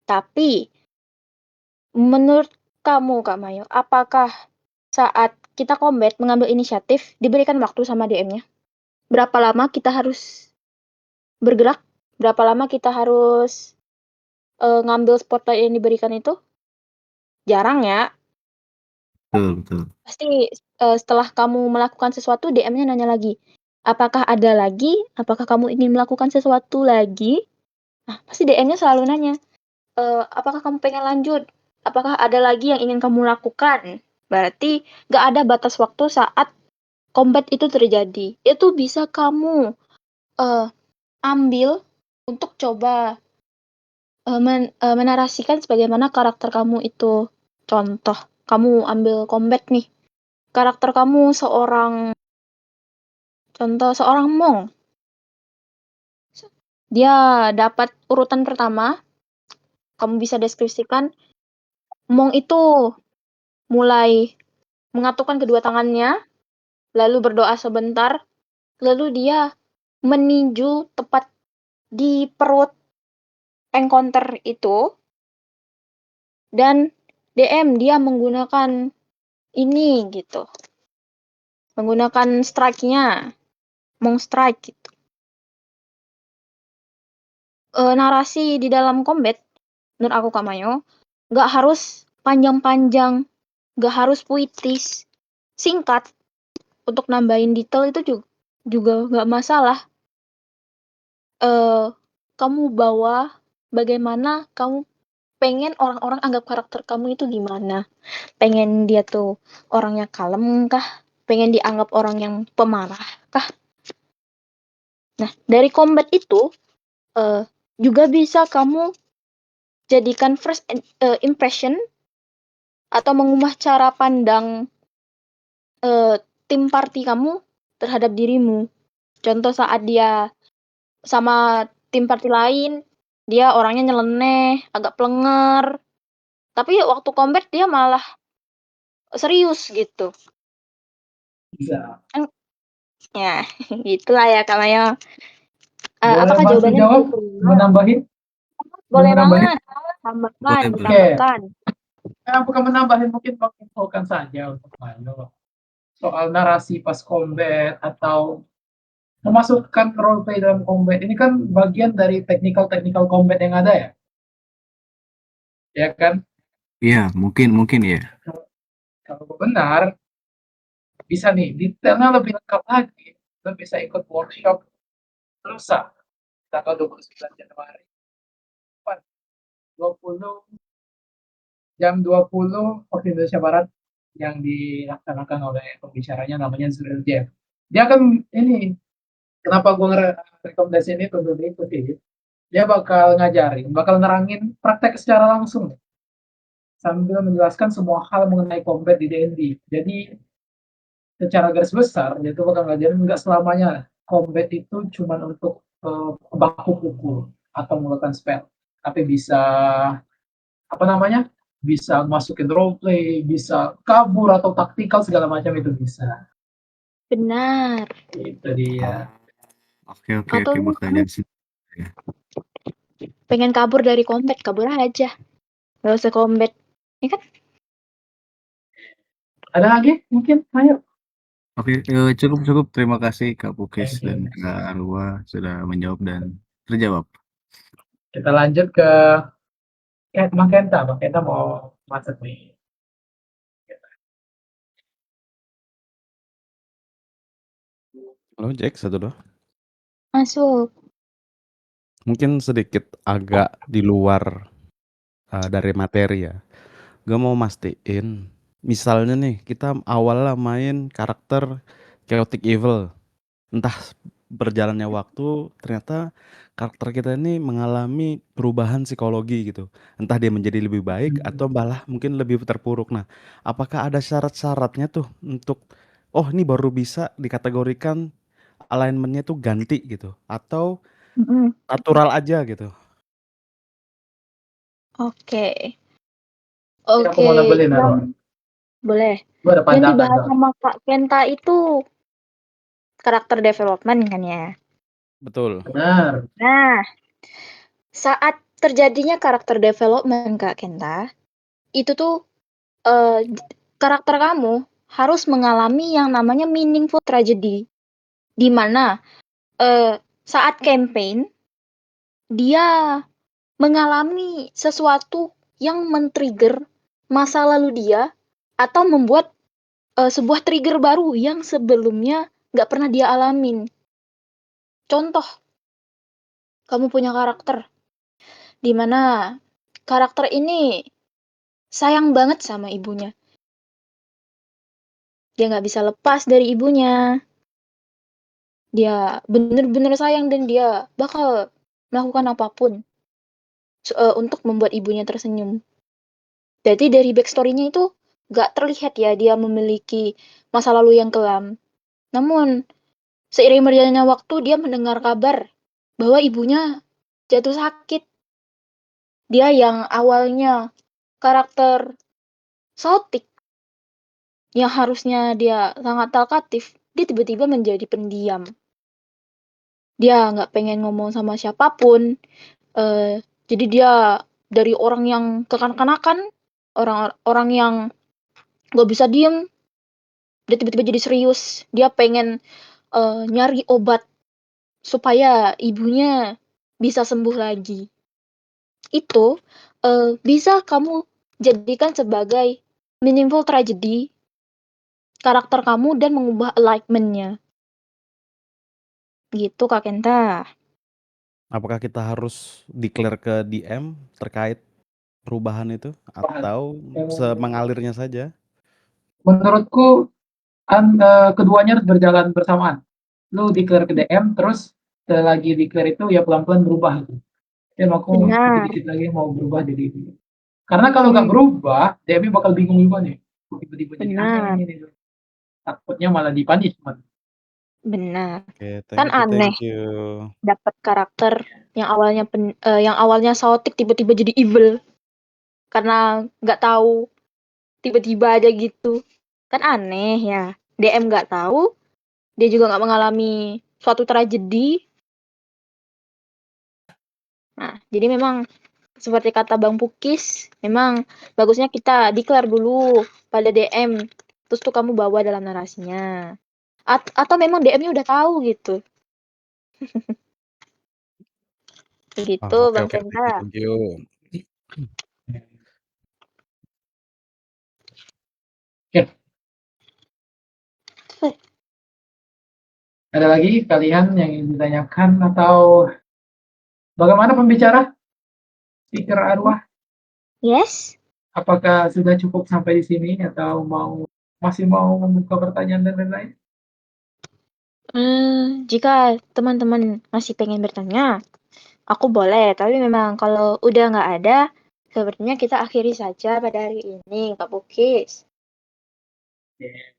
Tapi, menurut kamu, Kak Mayo, apakah saat kita combat mengambil inisiatif, diberikan waktu sama DM-nya? Berapa lama kita harus bergerak? Berapa lama kita harus ngambil spotlight yang diberikan itu? Jarang ya. Betul. Pasti setelah kamu melakukan sesuatu, DM-nya nanya lagi, apakah ada lagi? Apakah kamu ingin melakukan sesuatu lagi? Nah, pasti DM-nya selalu nanya, apakah kamu pengen lanjut? Apakah ada lagi yang ingin kamu lakukan? Berarti gak ada batas waktu saat combat itu terjadi. Itu bisa kamu ambil untuk coba menarasikan sebagaimana karakter kamu itu. Contoh, kamu ambil combat nih. Karakter kamu seorang Mong. Dia dapat urutan pertama. Kamu bisa deskripsikan Mong itu mulai mengatupkan kedua tangannya, lalu berdoa sebentar, lalu dia meninju tepat di perut encounter itu, dan DM dia menggunakan ini gitu. Menggunakan strike-nya, Mong strike gitu. Narasi di dalam combat, menurut aku Kak Mayo, nggak harus panjang-panjang, nggak harus puitis, singkat. Untuk nambahin detail itu juga nggak masalah. Kamu bawa bagaimana kamu pengen orang-orang anggap karakter kamu itu gimana. Pengen dia tuh orangnya kalem kah? Pengen dianggap orang yang pemarah kah? Nah, dari combat itu juga bisa kamu jadikan first impression atau mengubah cara pandang tim party kamu terhadap dirimu. Contoh saat dia sama tim party lain, dia orangnya nyeleneh, agak plenger. Tapi waktu combat dia malah serius gitu. Bisa. Ya, gitulah ya Kak Mayo. Boleh Apakah Mas jawabannya jawab? diterima? Mau nambahin? Boleh Mau nambahin? banget. Tambahkan, Boleh. ditambahkan. Bukan menambahin, mungkin menginfokan saja untuk Mano. Soal narasi pas combat atau memasukkan roleplay dalam combat. Ini kan bagian dari technical combat yang ada ya. Ya kan? Iya, mungkin ya. Kalau benar, bisa nih, detailnya lebih lengkap lagi. Lo bisa ikut workshop lusa, tanggal 29 Januari. 20 jam 20 waktu Indonesia Barat, yang dilaksanakan oleh pembicaranya namanya Zurel Jeff. Dia kan ini, kenapa gue rekomendasi ini untuk diikuti, dia bakal ngajarin, bakal nerangin praktek secara langsung sambil menjelaskan semua hal mengenai combat di D&D. Jadi secara garis besar dia tuh bakal ngajarin nggak selamanya combat itu cuma untuk baku pukul atau melakukan spell, tapi bisa apa namanya, bisa masukin roleplay, bisa kabur atau taktikal segala macam itu bisa. Benar. Itu dia. Oke Atau bakal kamu jadi ya. pengen kabur dari combat, kabur aja. Gak usah combat. Ya kan? Ada lagi mungkin? Ayo. Oke, cukup. Terima kasih Kak Pukis Thank you. dan Kak Arwa sudah menjawab dan terjawab. Kita lanjut ke Bang Kenta. Bang Kenta mau masuk nih. Halo Jack, 1, 2. Masuk. Mungkin sedikit agak di luar dari materi ya. Gue mau mastiin, misalnya nih kita awalnya main karakter chaotic evil, entah berjalannya waktu ternyata karakter kita ini mengalami perubahan psikologi gitu, entah dia menjadi lebih baik atau malah mungkin lebih terpuruk. Nah, apakah ada syarat-syaratnya tuh untuk ini baru bisa dikategorikan alignment-nya tuh ganti gitu, atau natural aja gitu? Oke. Ini aku mau nebelin, Yang Arwa. boleh. Gue ada Yang pandangan dibahas soalnya. sama Kak Kenta itu karakter development kan ya. Betul. Benar. Nah, saat terjadinya karakter development Kak Kenta, itu tuh karakter kamu harus mengalami yang namanya meaningful tragedy. Di mana saat campaign dia mengalami sesuatu yang men-trigger masa lalu dia atau membuat sebuah trigger baru yang sebelumnya nggak pernah dia alamin. Contoh, kamu punya karakter di mana karakter ini sayang banget sama ibunya. Dia nggak bisa lepas dari ibunya. Dia bener-bener sayang dan dia bakal melakukan apapun untuk membuat ibunya tersenyum. Jadi dari backstory-nya itu nggak terlihat ya dia memiliki masa lalu yang kelam. Namun seiring berjalannya waktu dia mendengar kabar bahwa ibunya jatuh sakit. Dia yang awalnya karakter Celtic yang harusnya dia sangat talkatif, dia tiba-tiba menjadi pendiam. Dia nggak pengen ngomong sama siapapun. Jadi dia dari orang yang kekanak-kanakan, orang yang nggak bisa diem, dia tiba-tiba jadi serius. Dia pengen nyari obat supaya ibunya bisa sembuh lagi. Itu bisa kamu jadikan sebagai meaningful tragedy karakter kamu dan mengubah alignment-nya. Gitu Kak Kenta. Apakah kita harus declare ke DM terkait perubahan itu atau semengalirnya saja? Menurutku keduanya harus berjalan bersamaan. Lu declare ke DM, terus lagi declare itu ya pelan-pelan berubah gitu. Dan aku Benar. dikit-dikit lagi mau berubah jadi itu. Karena kalau nggak berubah, DM bakal bingung juga nih. Tiba-tiba jadi aneh ini. Takutnya malah di-punishment. Benar. Oke, Kan aneh. thank you. Dapat karakter yang awalnya chaotic tiba-tiba jadi evil. Karena nggak tahu, tiba-tiba aja gitu. Kan aneh ya. DM nggak tahu, dia juga nggak mengalami suatu tragedi. Nah, jadi memang seperti kata Bang Pukis, memang bagusnya kita declare dulu pada DM, terus tuh kamu bawa dalam narasinya. Atau memang DM-nya udah tahu gitu. Begitu Bang Kenta. Thank you. Ada lagi kalian yang ingin ditanyakan atau bagaimana pembicara? Speaker Arwah? Yes. Apakah sudah cukup sampai di sini atau masih mau membuka pertanyaan dan lain-lain? Jika teman-teman masih pengen bertanya, aku boleh, tapi memang kalau udah nggak ada, sepertinya kita akhiri saja pada hari ini, Kak Bukis. Oke.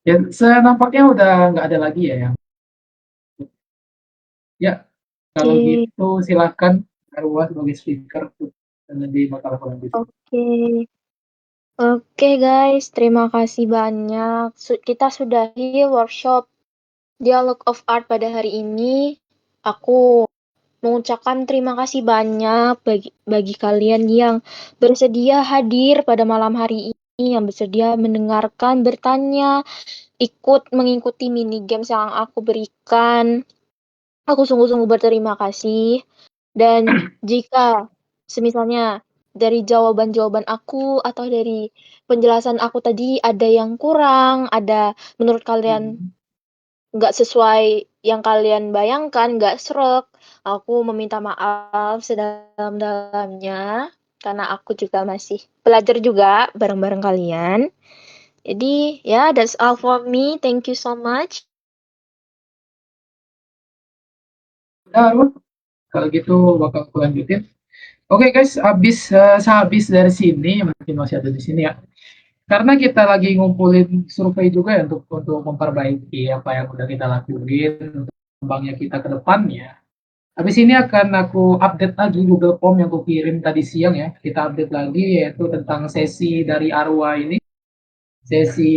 Ya, senampaknya udah nggak ada lagi ya yang. Ya, kalau Oke, gitu silakan Arwa sebagai speaker dan di makalah selanjutnya. oke. Oke guys, terima kasih banyak. Kita sudahi workshop Dialog of Art pada hari ini. Aku mengucapkan terima kasih banyak bagi kalian yang bersedia hadir pada malam hari ini, yang bersedia mendengarkan, bertanya, ikut mengikuti mini games yang aku berikan. Aku sungguh-sungguh berterima kasih. Dan jika semisalnya dari jawaban-jawaban aku atau dari penjelasan aku tadi ada yang kurang, ada menurut kalian nggak sesuai yang kalian bayangkan, nggak sreg, aku meminta maaf sedalam-dalamnya karena aku juga masih belajar juga bareng-bareng kalian. Jadi ya, that's all for me. Thank you so much. Udah, Arwa. Kalau gitu bakal aku lanjutin. Oke guys, sehabis dari sini, mungkin masih ada di sini ya. Karena kita lagi ngumpulin survei juga ya untuk memperbaiki apa yang udah kita lakuin, untuk kembangnya kita ke depannya. Habis ini akan aku update lagi Google Form yang aku kirim tadi siang ya. Kita update lagi yaitu tentang sesi dari Arwa ini, sesi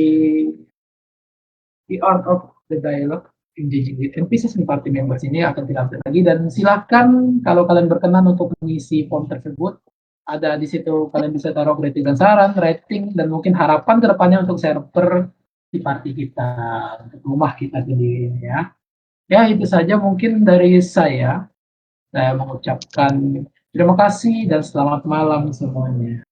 The Art of the Dialogue Engaging with NPCs and Party Members ini akan kita update lagi dan silakan kalau kalian berkenan untuk mengisi form tersebut, ada di situ kalian bisa taruh kritik dan saran, rating, dan mungkin harapan kedepannya untuk server di party kita, untuk rumah kita sendiri ya. Ya itu saja mungkin dari saya. Saya mengucapkan terima kasih dan selamat malam semuanya.